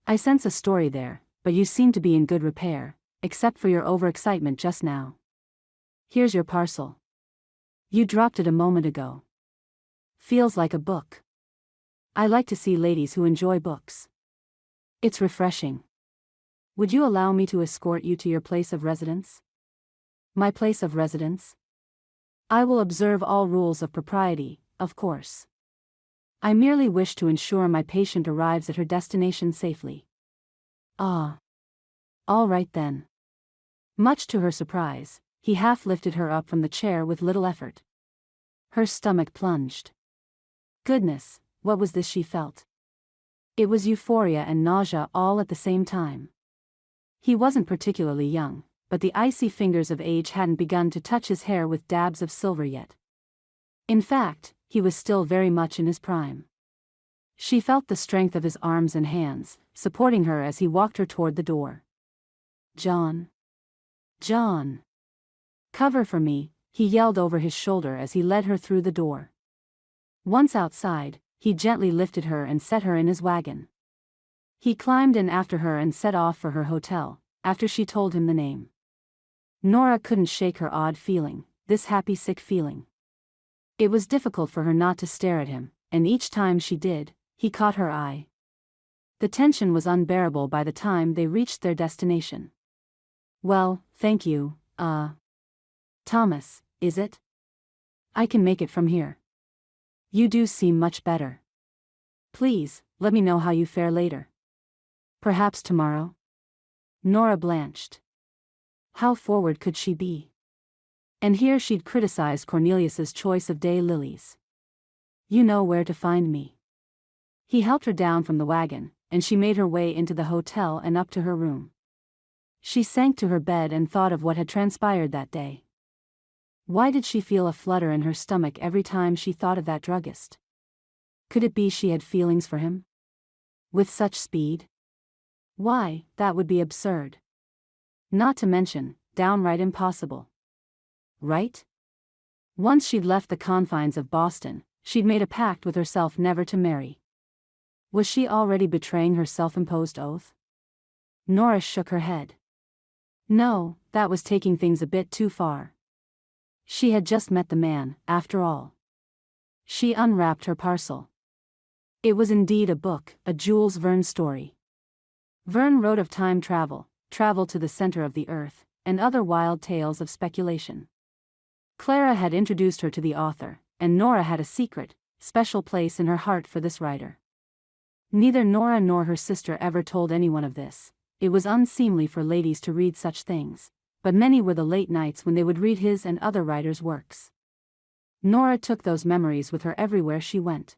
I sense a story there, but you seem to be in good repair, except for your overexcitement just now. Here's your parcel. You dropped it a moment ago. Feels like a book. I like to see ladies who enjoy books. It's refreshing. Would you allow me to escort you to your place of residence? My place of residence? I will observe all rules of propriety, of course. I merely wish to ensure my patient arrives at her destination safely. Ah. All right then. Much to her surprise, he half lifted her up from the chair with little effort. Her stomach plunged. Goodness, what was this she felt? It was euphoria and nausea all at the same time. He wasn't particularly young, but the icy fingers of age hadn't begun to touch his hair with dabs of silver yet. In fact, he was still very much in his prime. She felt the strength of his arms and hands, supporting her as he walked her toward the door. John. John. Cover for me, he yelled over his shoulder as he led her through the door. Once outside, he gently lifted her and set her in his wagon. He climbed in after her and set off for her hotel, after she told him the name. Nora couldn't shake her odd feeling, this happy sick feeling. It was difficult for her not to stare at him, and each time she did, he caught her eye. The tension was unbearable by the time they reached their destination. Well, thank you, Thomas, is it? I can make it from here. You do seem much better. Please, let me know how you fare later. Perhaps tomorrow? Nora blanched. How forward could she be? And here she'd criticized Cornelius's choice of day lilies. You know where to find me. He helped her down from the wagon, and she made her way into the hotel and up to her room. She sank to her bed and thought of what had transpired that day. Why did she feel a flutter in her stomach every time she thought of that druggist? Could it be she had feelings for him? With such speed? Why, that would be absurd. Not to mention, downright impossible. Right? Once she'd left the confines of Boston, she'd made a pact with herself never to marry. Was she already betraying her self-imposed oath? Nora shook her head. No, that was taking things a bit too far. She had just met the man, after all. She unwrapped her parcel. It was indeed a book, a Jules Verne story. Verne wrote of time travel to the center of the earth, and other wild tales of speculation. Clara had introduced her to the author, and Nora had a secret, special place in her heart for this writer. Neither Nora nor her sister ever told anyone of this. It was unseemly for ladies to read such things, but many were the late nights when they would read his and other writers' works. Nora took those memories with her everywhere she went.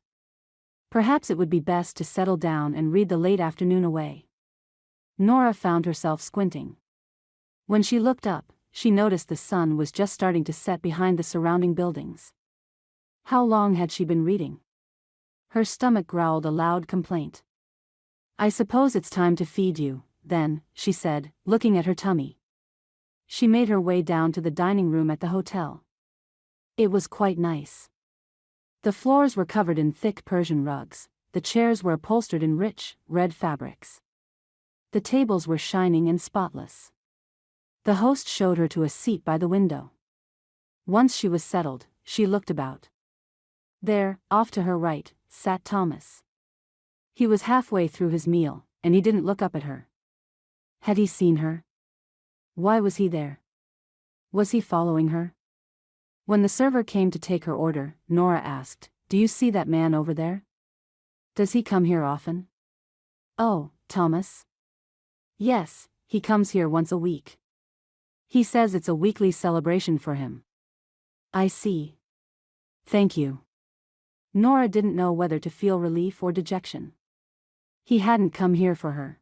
Perhaps it would be best to settle down and read the late afternoon away. Nora found herself squinting. When she looked up, she noticed the sun was just starting to set behind the surrounding buildings. How long had she been reading? Her stomach growled a loud complaint. I suppose it's time to feed you, then, she said, looking at her tummy. She made her way down to the dining room at the hotel. It was quite nice. The floors were covered in thick Persian rugs, the chairs were upholstered in rich, red fabrics. The tables were shining and spotless. The host showed her to a seat by the window. Once she was settled, she looked about. There, off to her right, sat Thomas. He was halfway through his meal, and he didn't look up at her. Had he seen her? Why was he there? Was he following her? When the server came to take her order, Nora asked, "Do you see that man over there? Does he come here often?" "Oh, Thomas? Yes, he comes here once a week. He says it's a weekly celebration for him." "I see. Thank you." Nora didn't know whether to feel relief or dejection. He hadn't come here for her.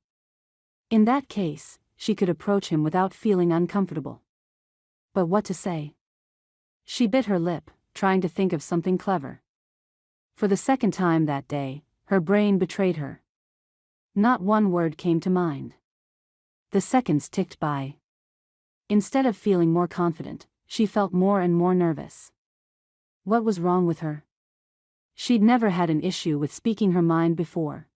In that case, she could approach him without feeling uncomfortable. But what to say? She bit her lip, trying to think of something clever. For the second time that day, her brain betrayed her. Not one word came to mind. The seconds ticked by. Instead of feeling more confident, she felt more and more nervous. What was wrong with her? She'd never had an issue with speaking her mind before.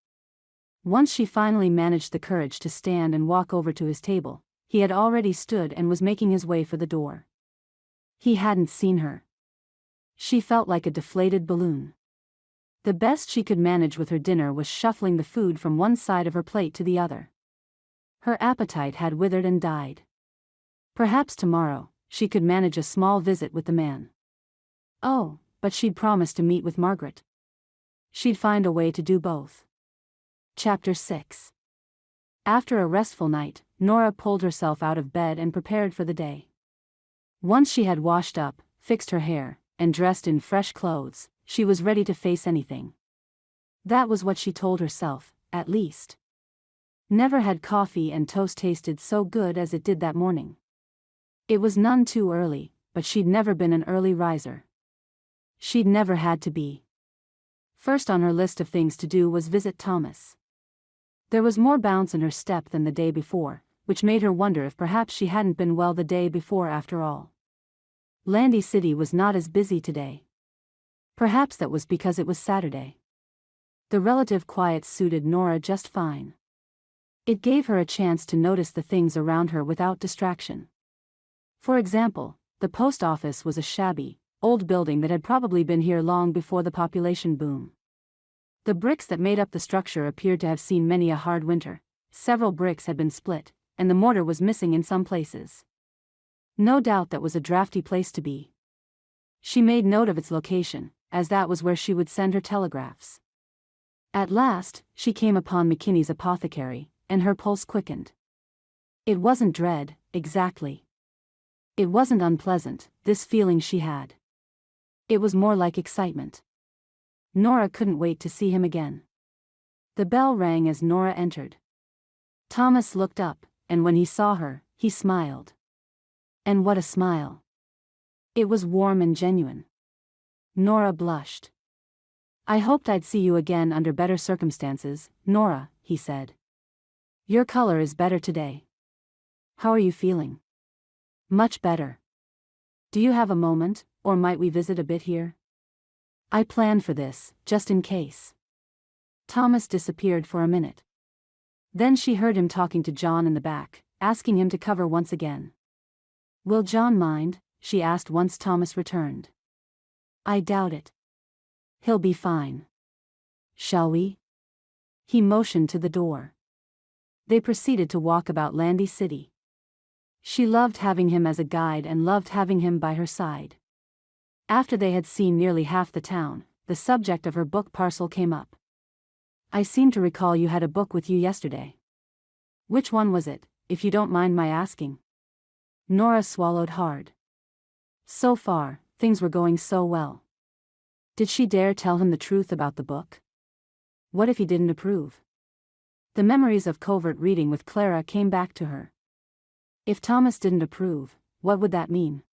Once she finally managed the courage to stand and walk over to his table, he had already stood and was making his way for the door. He hadn't seen her. She felt like a deflated balloon. The best she could manage with her dinner was shuffling the food from one side of her plate to the other. Her appetite had withered and died. Perhaps tomorrow, she could manage a small visit with the man. Oh, but she'd promised to meet with Margaret. She'd find a way to do both. Chapter 6. After a restful night, Nora pulled herself out of bed and prepared for the day. Once she had washed up, fixed her hair, and dressed in fresh clothes, she was ready to face anything. That was what she told herself, at least. Never had coffee and toast tasted so good as it did that morning. It was none too early, but she'd never been an early riser. She'd never had to be. First on her list of things to do was visit Thomas. There was more bounce in her step than the day before, which made her wonder if perhaps she hadn't been well the day before after all. Landy City was not as busy today. Perhaps that was because it was Saturday. The relative quiet suited Nora just fine. It gave her a chance to notice the things around her without distraction. For example, the post office was a shabby, old building that had probably been here long before the population boom. The bricks that made up the structure appeared to have seen many a hard winter. Several bricks had been split, and the mortar was missing in some places. No doubt that was a drafty place to be. She made note of its location, as that was where she would send her telegraphs. At last, she came upon McKinney's apothecary, and her pulse quickened. It wasn't dread, exactly. It wasn't unpleasant, this feeling she had. It was more like excitement. Nora couldn't wait to see him again. The bell rang as Nora entered. Thomas looked up, and when he saw her, he smiled. And what a smile! It was warm and genuine. Nora blushed. "I hoped I'd see you again under better circumstances, Nora," he said. "Your color is better today. How are you feeling?" "Much better. Do you have a moment, or might we visit a bit here? I planned for this, just in case." Thomas disappeared for a minute. Then she heard him talking to John in the back, asking him to cover once again. "Will John mind?" she asked once Thomas returned. "I doubt it. He'll be fine. Shall we?" He motioned to the door. They proceeded to walk about Landy City. She loved having him as a guide and loved having him by her side. After they had seen nearly half the town, the subject of her book parcel came up. "I seem to recall you had a book with you yesterday. Which one was it, if you don't mind my asking?" Nora swallowed hard. So far, things were going so well. Did she dare tell him the truth about the book? What if he didn't approve? The memories of covert reading with Clara came back to her. If Thomas didn't approve, what would that mean?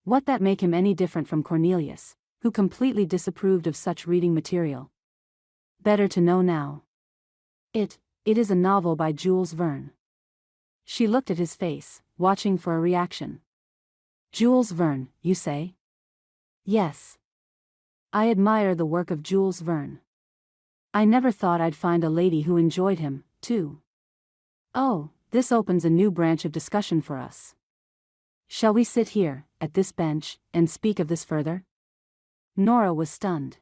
Would that make him any different from Cornelius, who completely disapproved of such reading material? Better to know now. It is a novel by Jules Verne. She looked at his face, watching for a reaction. "Jules Verne, you say?" "Yes." I admire the work of Jules Verne. I never thought I'd find a lady who enjoyed him, too. Oh, this opens a new branch of discussion for us. Shall we sit here, at this bench, and speak of this further?" Nora was stunned.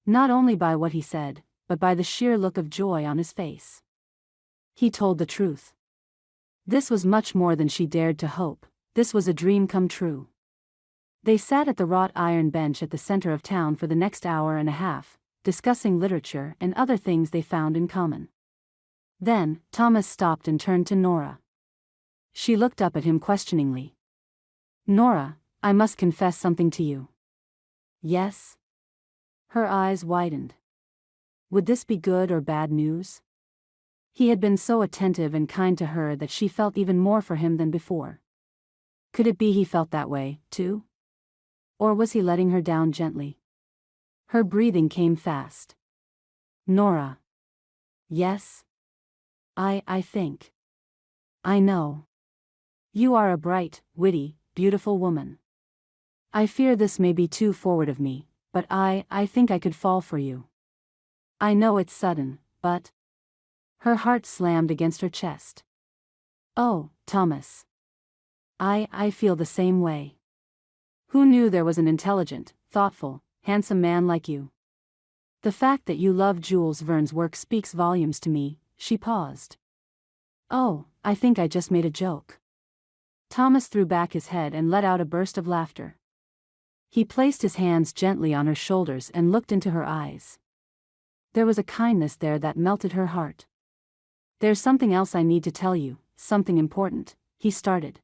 Not only by what he said, but by the sheer look of joy on his face. He told the truth. This was much more than she dared to hope, this was a dream come true. They sat at the wrought iron bench at the center of town for the next hour and a half, discussing literature and other things they found in common. Then, Thomas stopped and turned to Nora. She looked up at him questioningly. "Nora, I must confess something to you." "Yes?" Her eyes widened. Would this be good or bad news? He had been so attentive and kind to her that she felt even more for him than before. Could it be he felt that way, too? Or was he letting her down gently? Her breathing came fast. "Nora." "Yes? I think. I know. You are a bright, witty, beautiful woman. I fear this may be too forward of me, but I think I could fall for you. I know it's sudden, but—" Her heart slammed against her chest. "Oh, Thomas. I feel the same way. Who knew there was an intelligent, thoughtful, handsome man like you? The fact that you love Jules Verne's work speaks volumes to me." She paused. "Oh, I think I just made a joke." Thomas threw back his head and let out a burst of laughter. He placed his hands gently on her shoulders and looked into her eyes. There was a kindness there that melted her heart. "There's something else I need to tell you, something important," he started.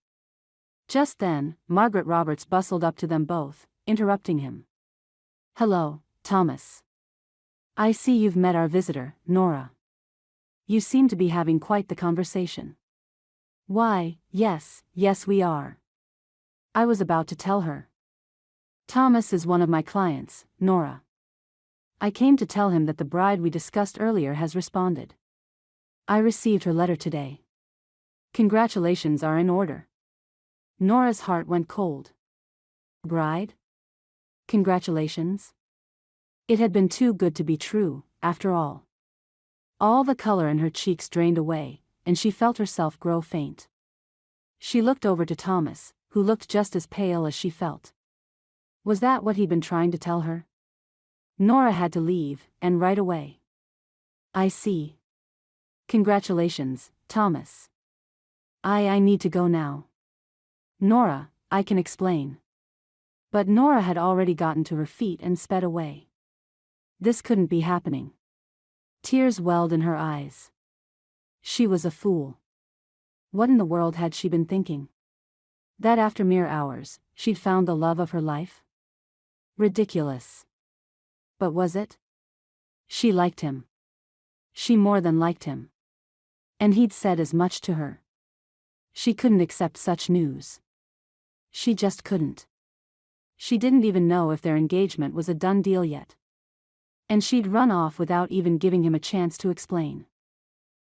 Just then, Margaret Roberts bustled up to them both, interrupting him. "Hello, Thomas. I see you've met our visitor, Nora. You seem to be having quite the conversation." "Why, yes, we are. I was about to tell her. Thomas is one of my clients, Nora. I came to tell him that the bride we discussed earlier has responded. I received her letter today. Congratulations are in order." Nora's heart went cold. Bride? Congratulations? It had been too good to be true, after all. All the color in her cheeks drained away, and she felt herself grow faint. She looked over to Thomas, who looked just as pale as she felt. Was that what he'd been trying to tell her? Nora had to leave, and right away. "I see. Congratulations, Thomas. I need to go now." "Nora, I can explain." But Nora had already gotten to her feet and sped away. This couldn't be happening. Tears welled in her eyes. She was a fool. What in the world had she been thinking? That after mere hours, she'd found the love of her life? Ridiculous. But was it? She liked him. She more than liked him. And he'd said as much to her. She couldn't accept such news. She just couldn't. She didn't even know if their engagement was a done deal yet. And she'd run off without even giving him a chance to explain.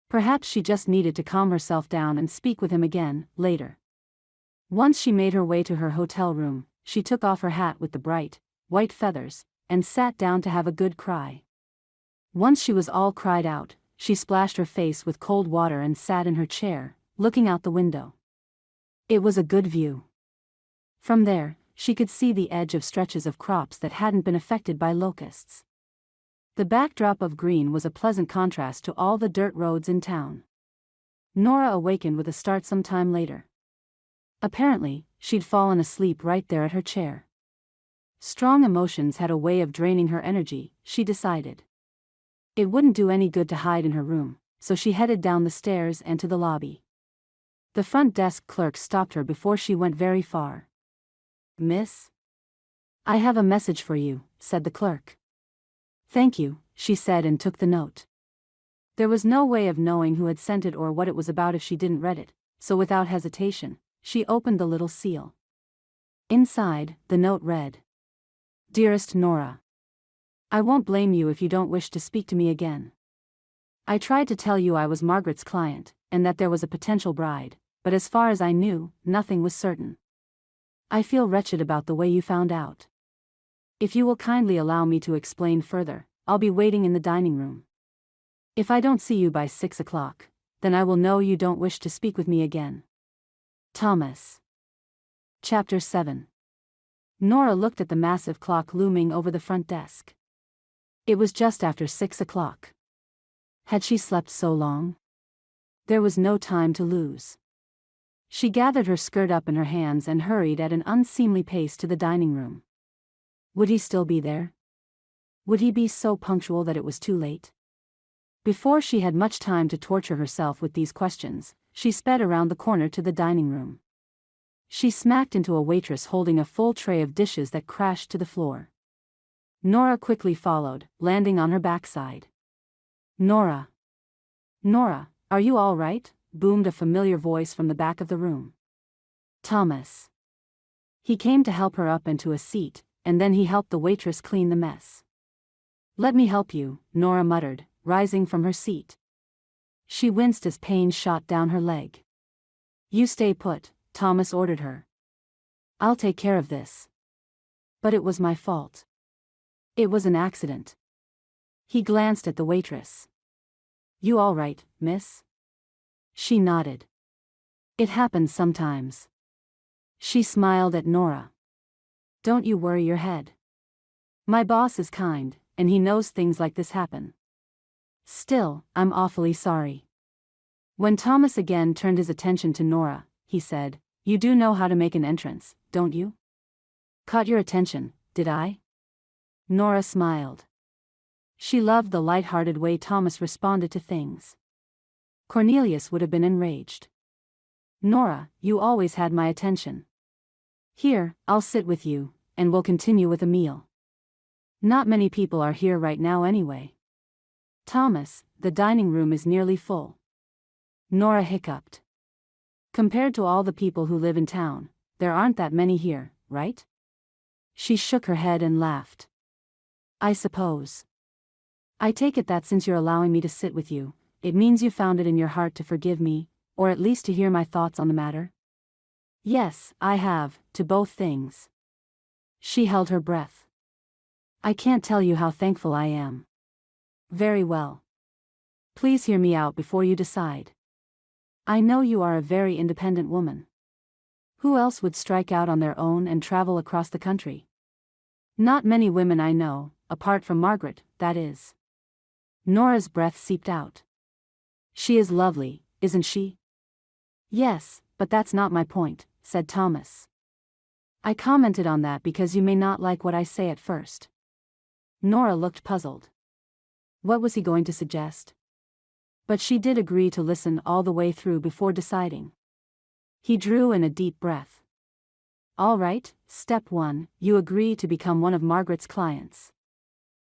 Perhaps she just needed to calm herself down and speak with him again, later. Once she made her way to her hotel room, she took off her hat with the bright, white feathers, and sat down to have a good cry. Once she was all cried out, she splashed her face with cold water and sat in her chair, looking out the window. It was a good view. From there, she could see the edge of stretches of crops that hadn't been affected by locusts. The backdrop of green was a pleasant contrast to all the dirt roads in town. Nora awakened with a start some time later. Apparently, she'd fallen asleep right there at her chair. Strong emotions had a way of draining her energy, she decided. It wouldn't do any good to hide in her room, so she headed down the stairs and to the lobby. The front desk clerk stopped her before she went very far. "Miss? I have a message for you," said the clerk. "Thank you," she said and took the note. There was no way of knowing who had sent it or what it was about if she didn't read it, so without hesitation, she opened the little seal. Inside, the note read, "Dearest Nora, I won't blame you if you don't wish to speak to me again. I tried to tell you I was Margaret's client, and that there was a potential bride, but as far as I knew, nothing was certain. I feel wretched about the way you found out. If you will kindly allow me to explain further, I'll be waiting in the dining room. If I don't see you by 6 o'clock, then I will know you don't wish to speak with me again. Thomas. Chapter 7. Nora looked at the massive clock looming over the front desk. It was just after 6 o'clock. Had she slept so long? There was no time to lose. She gathered her skirt up in her hands and hurried at an unseemly pace to the dining room. Would he still be there? Would he be so punctual that it was too late? Before she had much time to torture herself with these questions, she sped around the corner to the dining room. She smacked into a waitress holding a full tray of dishes that crashed to the floor. Nora quickly followed, landing on her backside. Nora. Nora, are you all right? Boomed a familiar voice from the back of the room. Thomas. He came to help her up into a seat, and then he helped the waitress clean the mess. Let me help you, Nora muttered, rising from her seat. She winced as pain shot down her leg. You stay put, Thomas ordered her. I'll take care of this. But it was my fault. It was an accident. He glanced at the waitress. You all right, miss? She nodded. It happens sometimes. She smiled at Nora. Don't you worry your head. My boss is kind, and he knows things like this happen. Still, I'm awfully sorry. When Thomas again turned his attention to Nora, he said, You do know how to make an entrance, don't you? Caught your attention, did I? Nora smiled. She loved the light-hearted way Thomas responded to things. Cornelius would have been enraged. Nora, you always had my attention. Here, I'll sit with you, and we'll continue with a meal. Not many people are here right now anyway. Thomas, the dining room is nearly full. Nora hiccuped. Compared to all the people who live in town, there aren't that many here, right? She shook her head and laughed. I suppose. I take it that since you're allowing me to sit with you, it means you found it in your heart to forgive me, or at least to hear my thoughts on the matter? Yes, I have, to both things. She held her breath. I can't tell you how thankful I am. Very well. Please hear me out before you decide. I know you are a very independent woman. Who else would strike out on their own and travel across the country? Not many women I know, apart from Margaret, that is. Nora's breath seeped out. She is lovely, isn't she? Yes, but that's not my point, said Thomas. I commented on that because you may not like what I say at first. Nora looked puzzled. What was he going to suggest? But she did agree to listen all the way through before deciding. He drew in a deep breath. All right, step 1, you agree to become one of Margaret's clients.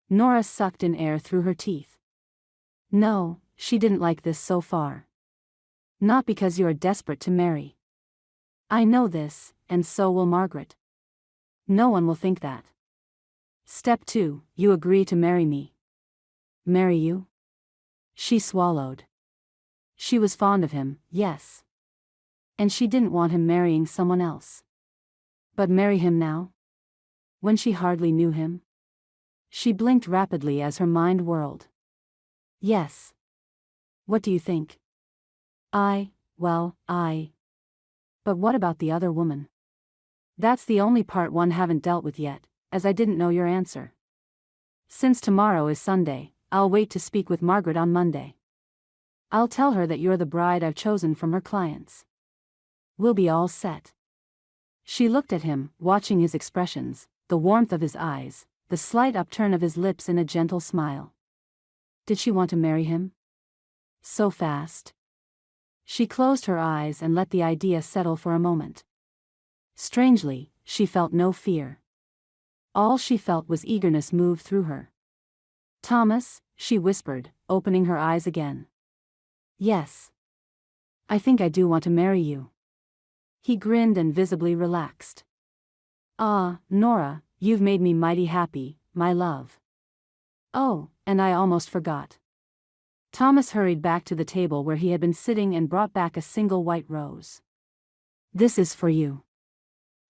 Nora sucked in air through her teeth. No, she didn't like this so far. Not because you are desperate to marry. I know this, and so will Margaret. No one will think that. Step 2, you agree to marry me. Marry you? She swallowed. She was fond of him, yes. And she didn't want him marrying someone else. But marry him now? When she hardly knew him? She blinked rapidly as her mind whirled. Yes. What do you think? But what about the other woman? That's the only part one haven't dealt with yet, as I didn't know your answer. Since tomorrow is Sunday, I'll wait to speak with Margaret on Monday. I'll tell her that you're the bride I've chosen from her clients. We'll be all set. She looked at him, watching his expressions, the warmth of his eyes, the slight upturn of his lips in a gentle smile. Did she want to marry him? So fast? She closed her eyes and let the idea settle for a moment. Strangely, she felt no fear. All she felt was eagerness move through her. Thomas, she whispered, opening her eyes again. Yes. I think I do want to marry you. He grinned and visibly relaxed. Ah, Nora, you've made me mighty happy, my love. Oh, and I almost forgot. Thomas hurried back to the table where he had been sitting and brought back a single white rose. This is for you.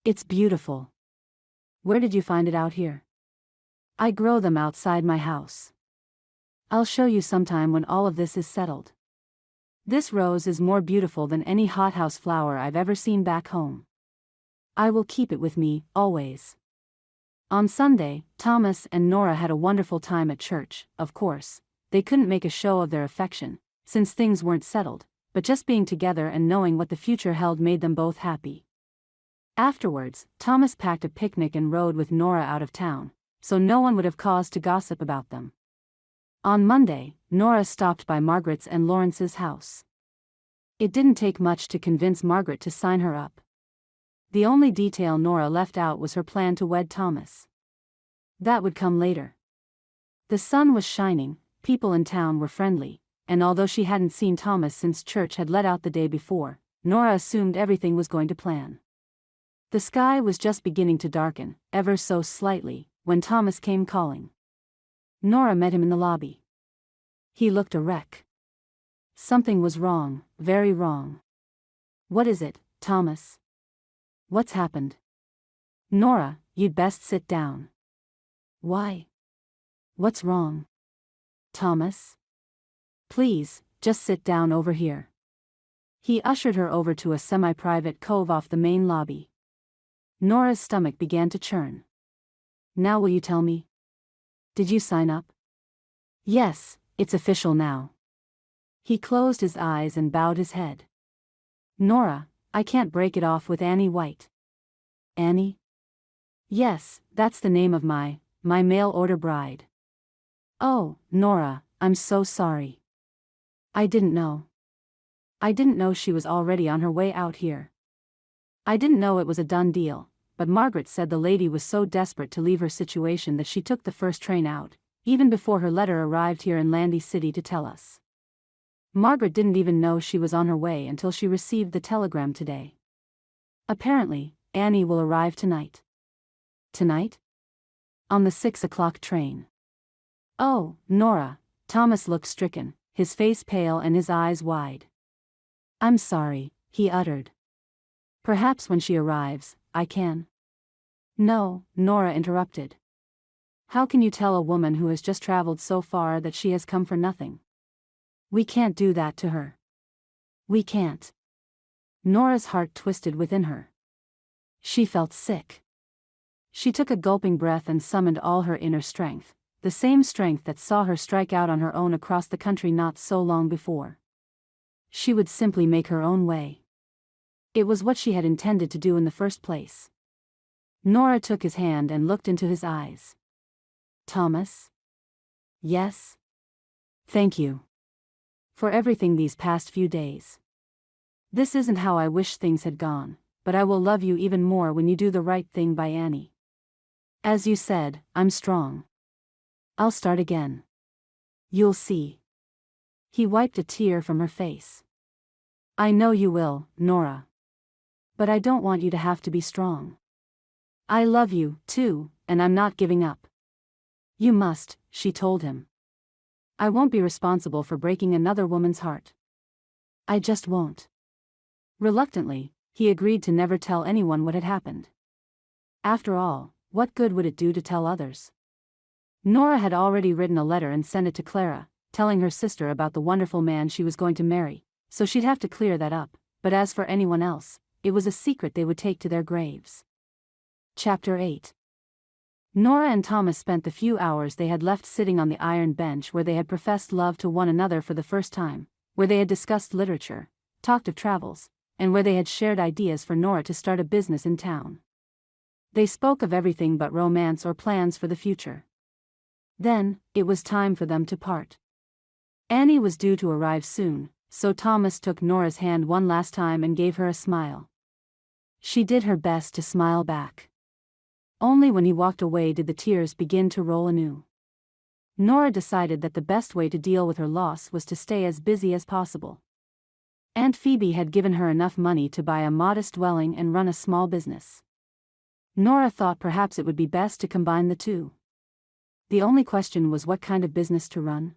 It's beautiful. Where did you find it out here? I grow them outside my house. I'll show you sometime when all of this is settled. This rose is more beautiful than any hothouse flower I've ever seen back home. I will keep it with me, always. On Sunday, Thomas and Nora had a wonderful time at church. Of course, they couldn't make a show of their affection, since things weren't settled, but just being together and knowing what the future held made them both happy. Afterwards, Thomas packed a picnic and rode with Nora out of town, so no one would have cause to gossip about them. On Monday, Nora stopped by Margaret's and Lawrence's house. It didn't take much to convince Margaret to sign her up. The only detail Nora left out was her plan to wed Thomas. That would come later. The sun was shining, people in town were friendly, and although she hadn't seen Thomas since church had let out the day before, Nora assumed everything was going to plan. The sky was just beginning to darken, ever so slightly, when Thomas came calling. Nora met him in the lobby. He looked a wreck. Something was wrong, very wrong. What is it, Thomas? What's happened? Nora, you'd best sit down. Why? What's wrong? Thomas? Please, just sit down over here. He ushered her over to a semi-private cove off the main lobby. Nora's stomach began to churn. Now will you tell me? Did you sign up? Yes, it's official now. He closed his eyes and bowed his head. Nora, I can't break it off with Annie White. Annie? Yes, that's the name of my mail-order bride. Oh, Nora, I'm so sorry. I didn't know. I didn't know she was already on her way out here. I didn't know it was a done deal, but Margaret said the lady was so desperate to leave her situation that she took the first train out, even before her letter arrived here in Landy City to tell us. Margaret didn't even know she was on her way until she received the telegram today. Apparently, Annie will arrive tonight. Tonight? On the 6 o'clock train. Oh, Nora, Thomas looked stricken, his face pale and his eyes wide. I'm sorry, he uttered. Perhaps when she arrives, I can. No, Nora interrupted. How can you tell a woman who has just traveled so far that she has come for nothing? We can't do that to her. We can't. Nora's heart twisted within her. She felt sick. She took a gulping breath and summoned all her inner strength, the same strength that saw her strike out on her own across the country not so long before. She would simply make her own way. It was what she had intended to do in the first place. Nora took his hand and looked into his eyes. Thomas? Yes? Thank you. For everything these past few days. This isn't how I wish things had gone, but I will love you even more when you do the right thing by Annie. As you said, I'm strong. I'll start again. You'll see. He wiped a tear from her face. I know you will, Nora. But I don't want you to have to be strong. I love you, too, and I'm not giving up. You must, she told him. I won't be responsible for breaking another woman's heart. I just won't. Reluctantly, he agreed to never tell anyone what had happened. After all, what good would it do to tell others? Nora had already written a letter and sent it to Clara, telling her sister about the wonderful man she was going to marry, so she'd have to clear that up, but as for anyone else, it was a secret they would take to their graves. Chapter 8. Nora and Thomas spent the few hours they had left sitting on the iron bench where they had professed love to one another for the first time, where they had discussed literature, talked of travels, and where they had shared ideas for Nora to start a business in town. They spoke of everything but romance or plans for the future. Then, it was time for them to part. Annie was due to arrive soon, so Thomas took Nora's hand one last time and gave her a smile. She did her best to smile back. Only when he walked away did the tears begin to roll anew. Nora decided that the best way to deal with her loss was to stay as busy as possible. Aunt Phoebe had given her enough money to buy a modest dwelling and run a small business. Nora thought perhaps it would be best to combine the two. The only question was what kind of business to run.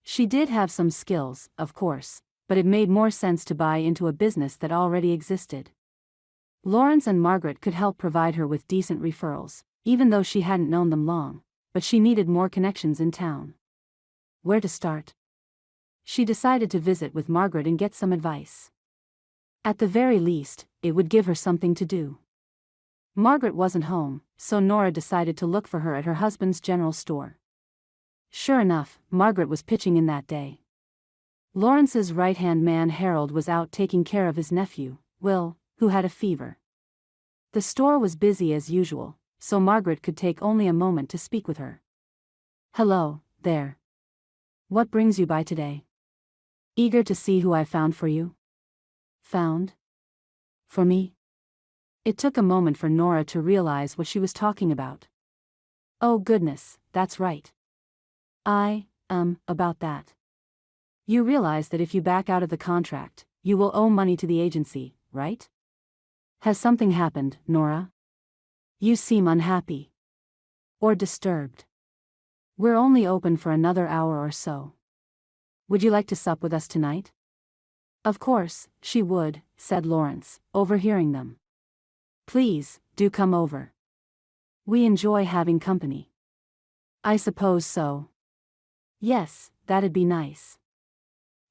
She did have some skills, of course, but it made more sense to buy into a business that already existed. Lawrence and Margaret could help provide her with decent referrals, even though she hadn't known them long, but she needed more connections in town. Where to start? She decided to visit with Margaret and get some advice. At the very least, it would give her something to do. Margaret wasn't home, so Nora decided to look for her at her husband's general store. Sure enough, Margaret was pitching in that day. Lawrence's right-hand man Harold was out taking care of his nephew, Will, who had a fever. The store was busy as usual, so Margaret could take only a moment to speak with her. "Hello, there. What brings you by today? Eager to see who I found for you?" "Found? For me?" It took a moment for Nora to realize what she was talking about. "Oh goodness, that's right. About that. You realize that if you back out of the contract, you will owe money to the agency, right? Has something happened, Nora? You seem unhappy. Or disturbed. We're only open for another hour or so. Would you like to sup with us tonight?" "Of course, she would," said Lawrence, overhearing them. "Please, do come over. We enjoy having company." "I suppose so. Yes, that'd be nice."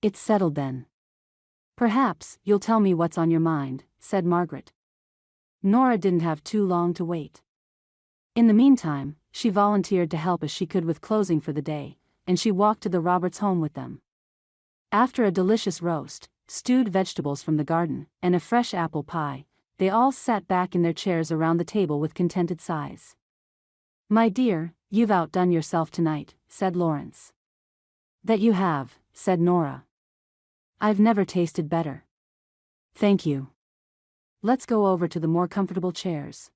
"It's settled then. Perhaps you'll tell me what's on your mind," said Margaret. Nora didn't have too long to wait. In the meantime, she volunteered to help as she could with closing for the day, and she walked to the Roberts' home with them. After a delicious roast, stewed vegetables from the garden, and a fresh apple pie, they all sat back in their chairs around the table with contented sighs. "My dear, you've outdone yourself tonight," said Lawrence. "That you have," said Nora. "I've never tasted better." "Thank you. Let's go over to the more comfortable chairs."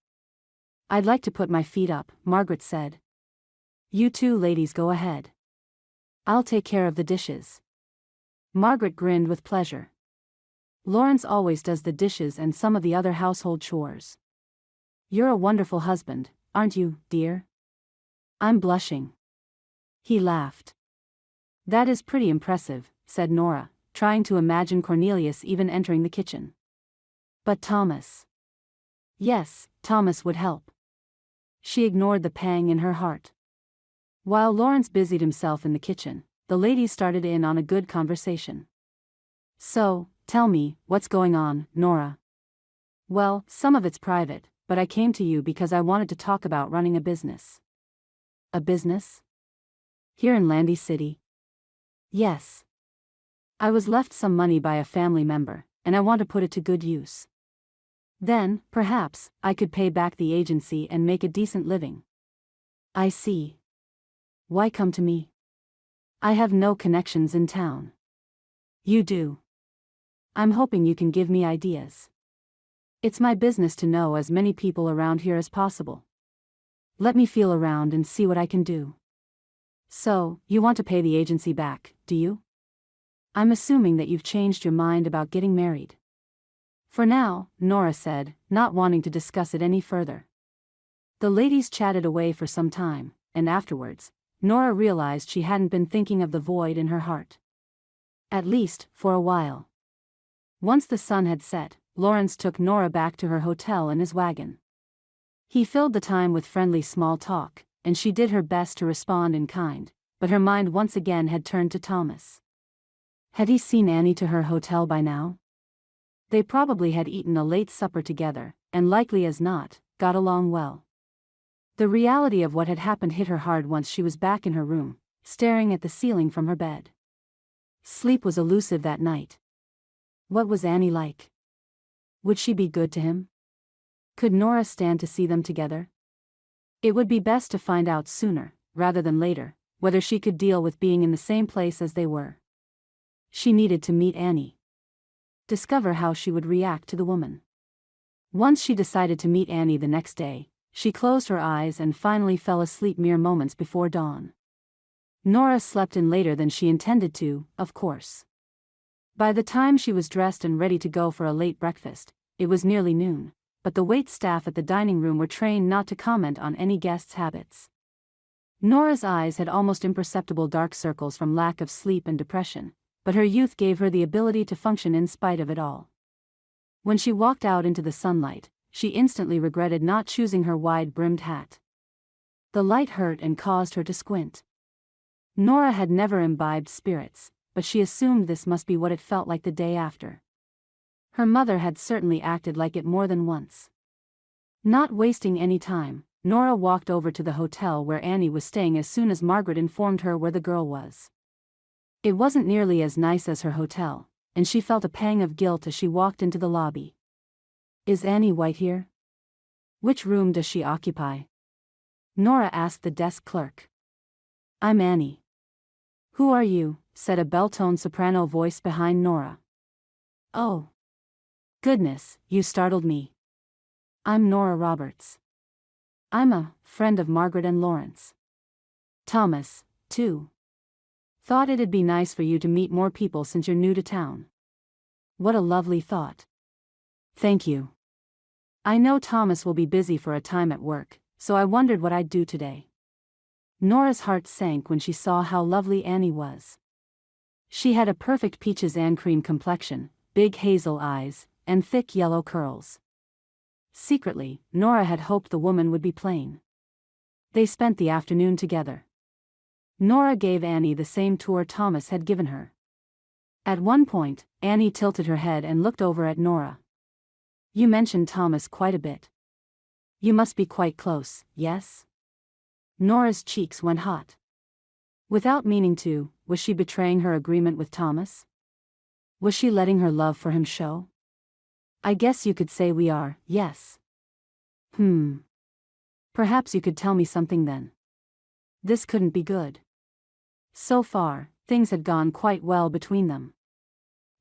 "I'd like to put my feet up," Margaret said. "You two ladies go ahead. I'll take care of the dishes." Margaret grinned with pleasure. Lawrence always does the dishes and some of the other household chores. "You're a wonderful husband, aren't you, dear?" "I'm blushing." He laughed. "That is pretty impressive," said Nora, trying to imagine Cornelius even entering the kitchen. "But Thomas." Yes, Thomas would help. She ignored the pang in her heart. While Lawrence busied himself in the kitchen, the ladies started in on a good conversation. "So, tell me, what's going on, Nora?" "Well, some of it's private, but I came to you because I wanted to talk about running a business." "A business? Here in Landy City?" "Yes. I was left some money by a family member, and I want to put it to good use. Then, perhaps, I could pay back the agency and make a decent living." "I see. Why come to me?" "I have no connections in town." "You do. I'm hoping you can give me ideas. It's my business to know as many people around here as possible. Let me feel around and see what I can do." "So, you want to pay the agency back, do you? I'm assuming that you've changed your mind about getting married." "For now," Nora said, not wanting to discuss it any further. The ladies chatted away for some time, and afterwards, Nora realized she hadn't been thinking of the void in her heart. At least, for a while. Once the sun had set, Lawrence took Nora back to her hotel in his wagon. He filled the time with friendly small talk, and she did her best to respond in kind, but her mind once again had turned to Thomas. Had he seen Annie to her hotel by now? They probably had eaten a late supper together, and likely as not, got along well. The reality of what had happened hit her hard once she was back in her room, staring at the ceiling from her bed. Sleep was elusive that night. What was Annie like? Would she be good to him? Could Nora stand to see them together? It would be best to find out sooner, rather than later, whether she could deal with being in the same place as they were. She needed to meet Annie. Discover how she would react to the woman. Once she decided to meet Annie the next day, she closed her eyes and finally fell asleep mere moments before dawn. Nora slept in later than she intended to, of course. By the time she was dressed and ready to go for a late breakfast, it was nearly noon, but the wait staff at the dining room were trained not to comment on any guest's habits. Nora's eyes had almost imperceptible dark circles from lack of sleep and depression, but her youth gave her the ability to function in spite of it all. When she walked out into the sunlight, she instantly regretted not choosing her wide-brimmed hat. The light hurt and caused her to squint. Nora had never imbibed spirits, but she assumed this must be what it felt like the day after. Her mother had certainly acted like it more than once. Not wasting any time, Nora walked over to the hotel where Annie was staying as soon as Margaret informed her where the girl was. It wasn't nearly as nice as her hotel, and she felt a pang of guilt as she walked into the lobby. "Is Annie White here? Which room does she occupy?" Nora asked the desk clerk. "I'm Annie." "Who are you?" said a bell-toned soprano voice behind Nora. "Oh. Goodness, you startled me. I'm Nora Roberts. I'm a friend of Margaret and Lawrence. Thomas, too. Thought it'd be nice for you to meet more people since you're new to town." "What a lovely thought. Thank you. I know Thomas will be busy for a time at work, so I wondered what I'd do today." Nora's heart sank when she saw how lovely Annie was. She had a perfect peaches and cream complexion, big hazel eyes, and thick yellow curls. Secretly, Nora had hoped the woman would be plain. They spent the afternoon together. Nora gave Annie the same tour Thomas had given her. At one point, Annie tilted her head and looked over at Nora. "You mentioned Thomas quite a bit. You must be quite close, yes?" Nora's cheeks went hot. Without meaning to, was she betraying her agreement with Thomas? Was she letting her love for him show? "I guess you could say we are, yes." Perhaps you could tell me something then." This couldn't be good. So far, things had gone quite well between them.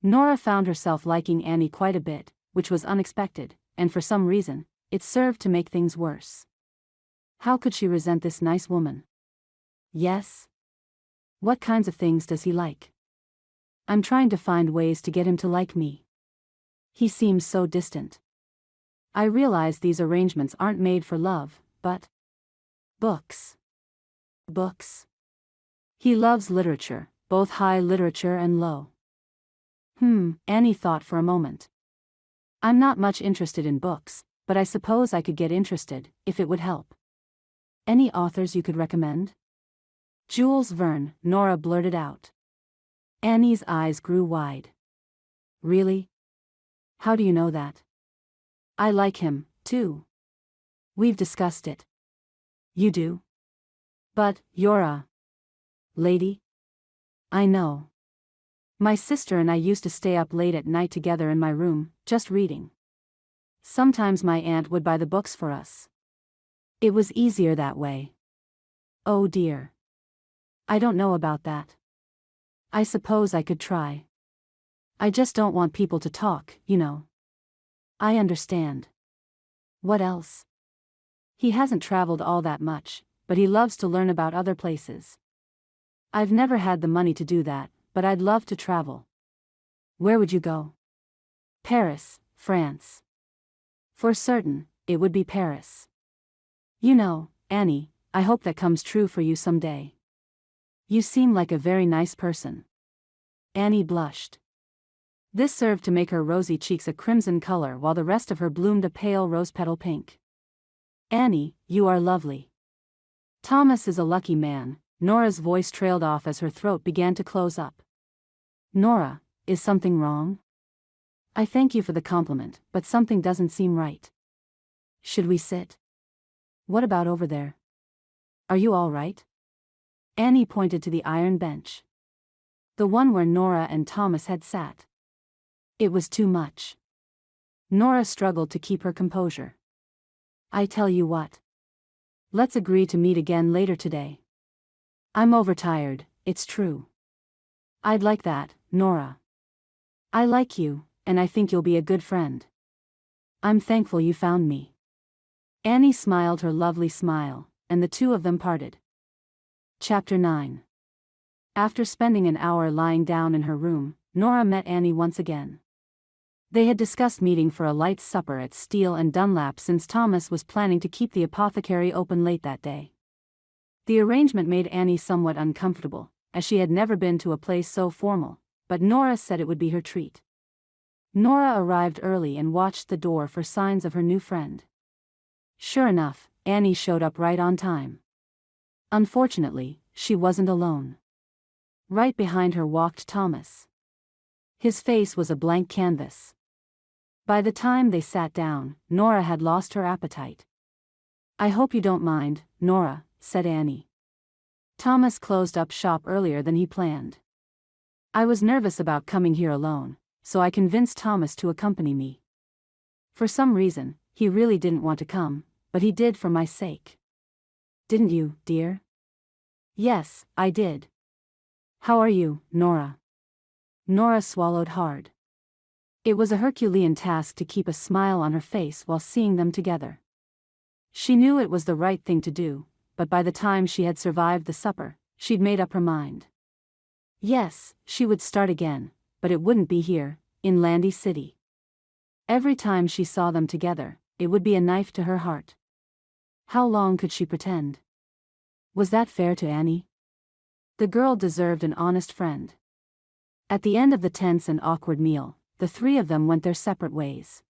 Nora found herself liking Annie quite a bit, which was unexpected, and for some reason, it served to make things worse. How could she resent this nice woman? "Yes? What kinds of things does he like?" "I'm trying to find ways to get him to like me. He seems so distant. I realize these arrangements aren't made for love, but books. Books. He loves literature, both high literature and low." Annie thought for a moment. "I'm not much interested in books, but I suppose I could get interested, if it would help. Any authors you could recommend?" "Jules Verne," Nora blurted out. Annie's eyes grew wide. "Really? How do you know that?" "I like him, too. We've discussed it." "You do? But, you're a lady?" "I know. My sister and I used to stay up late at night together in my room, just reading. Sometimes my aunt would buy the books for us. It was easier that way." "Oh dear. I don't know about that. I suppose I could try. I just don't want people to talk, you know." "I understand. What else?" "He hasn't traveled all that much, but he loves to learn about other places. I've never had the money to do that, but I'd love to travel." "Where would you go?" "Paris, France." For certain, it would be Paris. "You know, Annie, I hope that comes true for you someday. You seem like a very nice person." Annie blushed. This served to make her rosy cheeks a crimson color while the rest of her bloomed a pale rose-petal pink. "Annie, you are lovely." "Thomas is a lucky man." Nora's voice trailed off as her throat began to close up. "Nora, is something wrong?" "I thank you for the compliment, but something doesn't seem right." "Should we sit?" "What about over there? Are you all right?" Annie pointed to the iron bench. The one where Nora and Thomas had sat. It was too much. Nora struggled to keep her composure. "I tell you what. Let's agree to meet again later today. I'm overtired, it's true." "I'd like that, Nora. I like you, and I think you'll be a good friend. I'm thankful you found me." Annie smiled her lovely smile, and the two of them parted. Chapter 9. After spending an hour lying down in her room, Nora met Annie once again. They had discussed meeting for a light supper at Steele and Dunlap since Thomas was planning to keep the apothecary open late that day. The arrangement made Annie somewhat uncomfortable, as she had never been to a place so formal, but Nora said it would be her treat. Nora arrived early and watched the door for signs of her new friend. Sure enough, Annie showed up right on time. Unfortunately, she wasn't alone. Right behind her walked Thomas. His face was a blank canvas. By the time they sat down, Nora had lost her appetite. "I hope you don't mind, Nora," said Annie. "Thomas closed up shop earlier than he planned. I was nervous about coming here alone, so I convinced Thomas to accompany me. For some reason, he really didn't want to come, but he did for my sake." "Didn't you, dear?" "Yes, I did. How are you, Nora?" Nora swallowed hard. It was a Herculean task to keep a smile on her face while seeing them together. She knew it was the right thing to do, but by the time she had survived the supper, she'd made up her mind. Yes, she would start again, but it wouldn't be here, in Landy City. Every time she saw them together, it would be a knife to her heart. How long could she pretend? Was that fair to Annie? The girl deserved an honest friend. At the end of the tense and awkward meal, the three of them went their separate ways.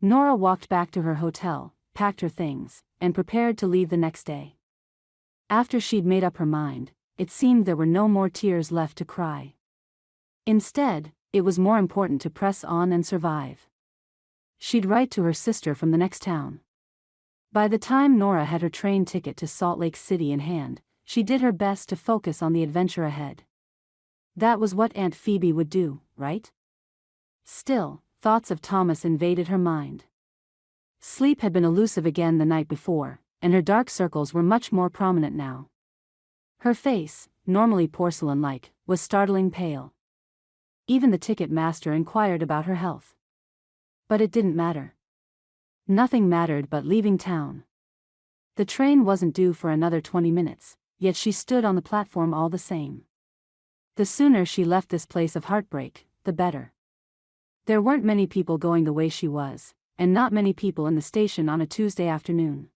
Nora walked back to her hotel, packed her things, and prepared to leave the next day. After she'd made up her mind, it seemed there were no more tears left to cry. Instead, it was more important to press on and survive. She'd write to her sister from the next town. By the time Nora had her train ticket to Salt Lake City in hand, she did her best to focus on the adventure ahead. That was what Aunt Phoebe would do, right? Still, thoughts of Thomas invaded her mind. Sleep had been elusive again the night before, and her dark circles were much more prominent now. Her face, normally porcelain-like, was startling pale. Even the ticket master inquired about her health. But it didn't matter. Nothing mattered but leaving town. The train wasn't due for another 20 minutes, yet she stood on the platform all the same. The sooner she left this place of heartbreak, the better. There weren't many people going the way she was, and not many people in the station on a Tuesday afternoon.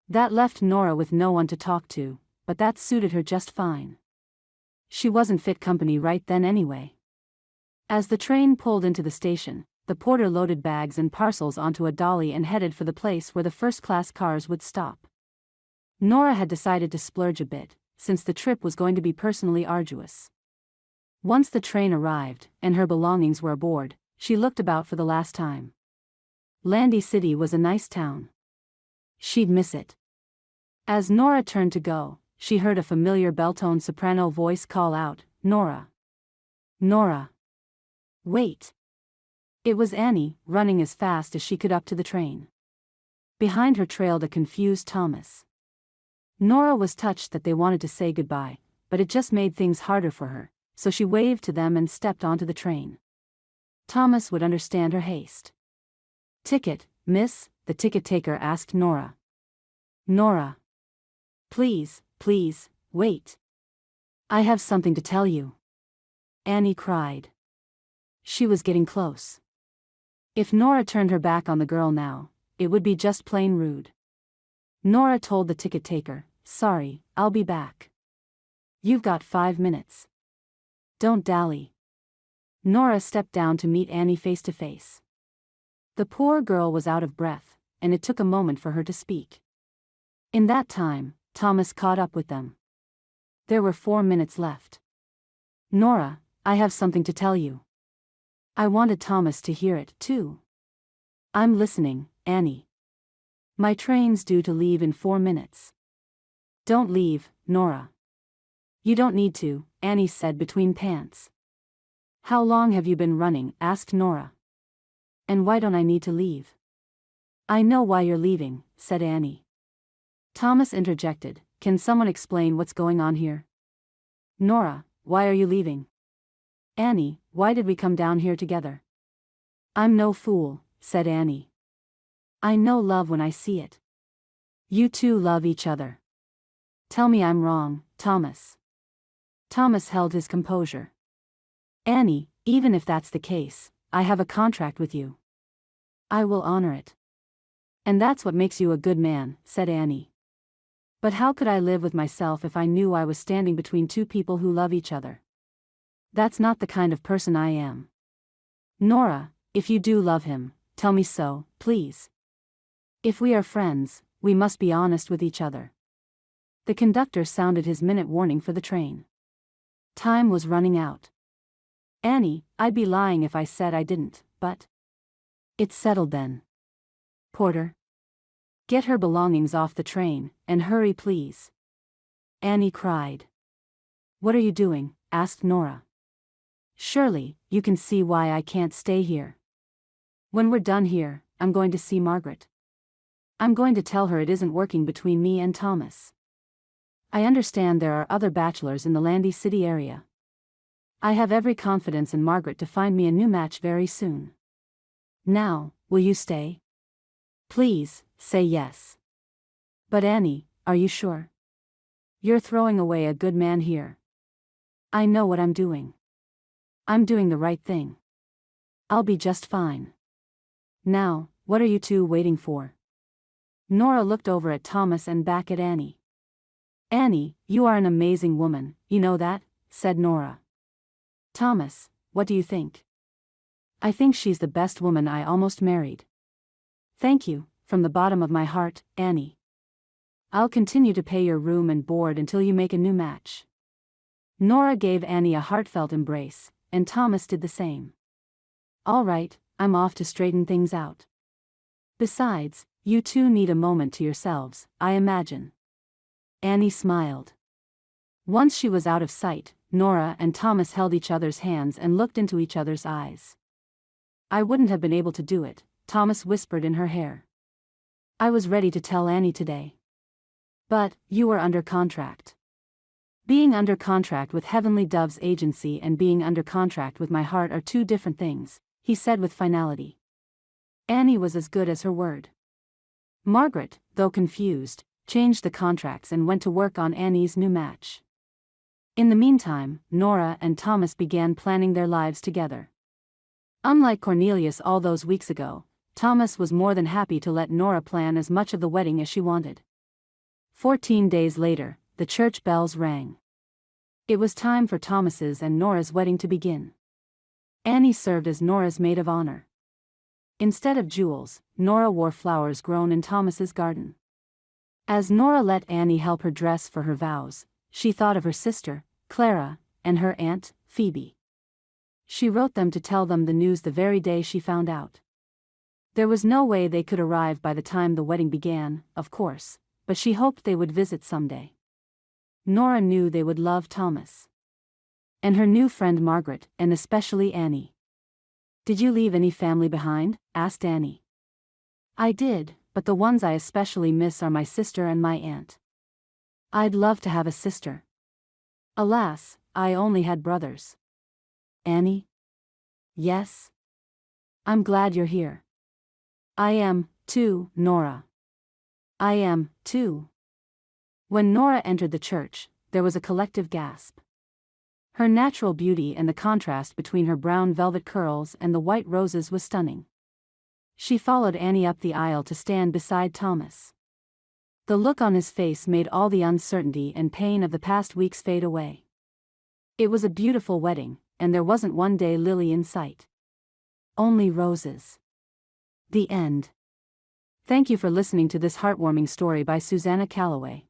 That left Nora with no one to talk to, but that suited her just fine. She wasn't fit company right then anyway. As the train pulled into the station, the porter loaded bags and parcels onto a dolly and headed for the place where the first-class cars would stop. Nora had decided to splurge a bit, since the trip was going to be personally arduous. Once the train arrived, and her belongings were aboard, she looked about for the last time. Landy City was a nice town. She'd miss it. As Nora turned to go, she heard a familiar bell-toned soprano voice call out, "Nora! Nora! Wait!" It was Annie, running as fast as she could up to the train. Behind her trailed a confused Thomas. Nora was touched that they wanted to say goodbye, but it just made things harder for her, so she waved to them and stepped onto the train. Thomas would understand her haste. "Ticket, miss?" the ticket taker asked Nora. "Nora. Please, please, wait. I have something to tell you," Annie cried. She was getting close. If Nora turned her back on the girl now, it would be just plain rude. Nora told the ticket taker, "Sorry, I'll be back. You've got 5 minutes. Don't dally." Nora stepped down to meet Annie face to face. The poor girl was out of breath, and it took a moment for her to speak. In that time, Thomas caught up with them. There were 4 minutes left. "Nora, I have something to tell you." I wanted Thomas to hear it, too. "I'm listening, Annie." "My train's due to leave in 4 minutes. Don't leave, Nora." "You don't need to," Annie said between pants. "How long have you been running?" asked Nora. "And why don't I need to leave?" "I know why you're leaving," said Annie. Thomas interjected, "Can someone explain what's going on here?" "Nora, why are you leaving?" "Annie, why did we come down here together?" "I'm no fool," said Annie. "I know love when I see it. You two love each other. Tell me I'm wrong, Thomas." Thomas held his composure. "Annie, even if that's the case, I have a contract with you. I will honor it." "And that's what makes you a good man," said Annie. "But how could I live with myself if I knew I was standing between two people who love each other? That's not the kind of person I am." "Nora, if you do love him, tell me so, please. If we are friends, we must be honest with each other." The conductor sounded his minute warning for the train. Time was running out. Annie, I'd be lying if I said I didn't, but... It's settled then. Porter. Get her belongings off the train, and hurry please. Annie cried. What are you doing? Asked Nora. Surely, you can see why I can't stay here. When we're done here, I'm going to see Margaret. I'm going to tell her it isn't working between me and Thomas. I understand there are other bachelors in the Landy City area. I have every confidence in Margaret to find me a new match very soon. Now, will you stay? Please, say yes. But Annie, are you sure? You're throwing away a good man here. I know what I'm doing. I'm doing the right thing. I'll be just fine. Now, what are you two waiting for? Nora looked over at Thomas and back at Annie. Annie, you are an amazing woman, you know that, said Nora. Thomas, what do you think? I think she's the best woman I almost married. Thank you, from the bottom of my heart, Annie. I'll continue to pay your room and board until you make a new match. Nora gave Annie a heartfelt embrace, and Thomas did the same. All right, I'm off to straighten things out. Besides, you two need a moment to yourselves, I imagine. Annie smiled. Once she was out of sight, Nora and Thomas held each other's hands and looked into each other's eyes. I wouldn't have been able to do it, Thomas whispered in her hair. I was ready to tell Annie today. But, you were under contract. Being under contract with Heavenly Dove's agency and being under contract with my heart are two different things, he said with finality. Annie was as good as her word. Margaret, though confused, changed the contracts and went to work on Annie's new match. In the meantime, Nora and Thomas began planning their lives together. Unlike Cornelius all those weeks ago, Thomas was more than happy to let Nora plan as much of the wedding as she wanted. 14 days later, the church bells rang. It was time for Thomas's and Nora's wedding to begin. Annie served as Nora's maid of honor. Instead of jewels, Nora wore flowers grown in Thomas's garden. As Nora let Annie help her dress for her vows, she thought of her sister, Clara, and her aunt, Phoebe. She wrote them to tell them the news the very day she found out. There was no way they could arrive by the time the wedding began, of course, but she hoped they would visit someday. Nora knew they would love Thomas. And her new friend Margaret, and especially Annie. Did you leave any family behind? Asked Annie. I did, but the ones I especially miss are my sister and my aunt. I'd love to have a sister. Alas, I only had brothers. Annie? Yes? I'm glad you're here. I am, too, Nora. I am, too. When Nora entered the church, there was a collective gasp. Her natural beauty and the contrast between her brown velvet curls and the white roses was stunning. She followed Annie up the aisle to stand beside Thomas. The look on his face made all the uncertainty and pain of the past weeks fade away. It was a beautiful wedding, and there wasn't one day lily in sight. Only roses. The end. Thank you for listening to this heartwarming story by Susannah Calloway.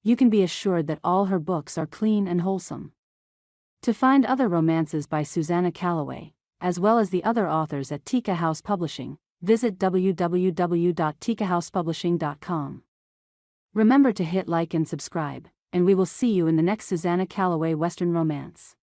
You can be assured that all her books are clean and wholesome. To find other romances by Susannah Calloway, as well as the other authors at Tika House Publishing, visit www.tikahousepublishing.com. Remember to hit like and subscribe, and we will see you in the next Susannah Calloway Western romance.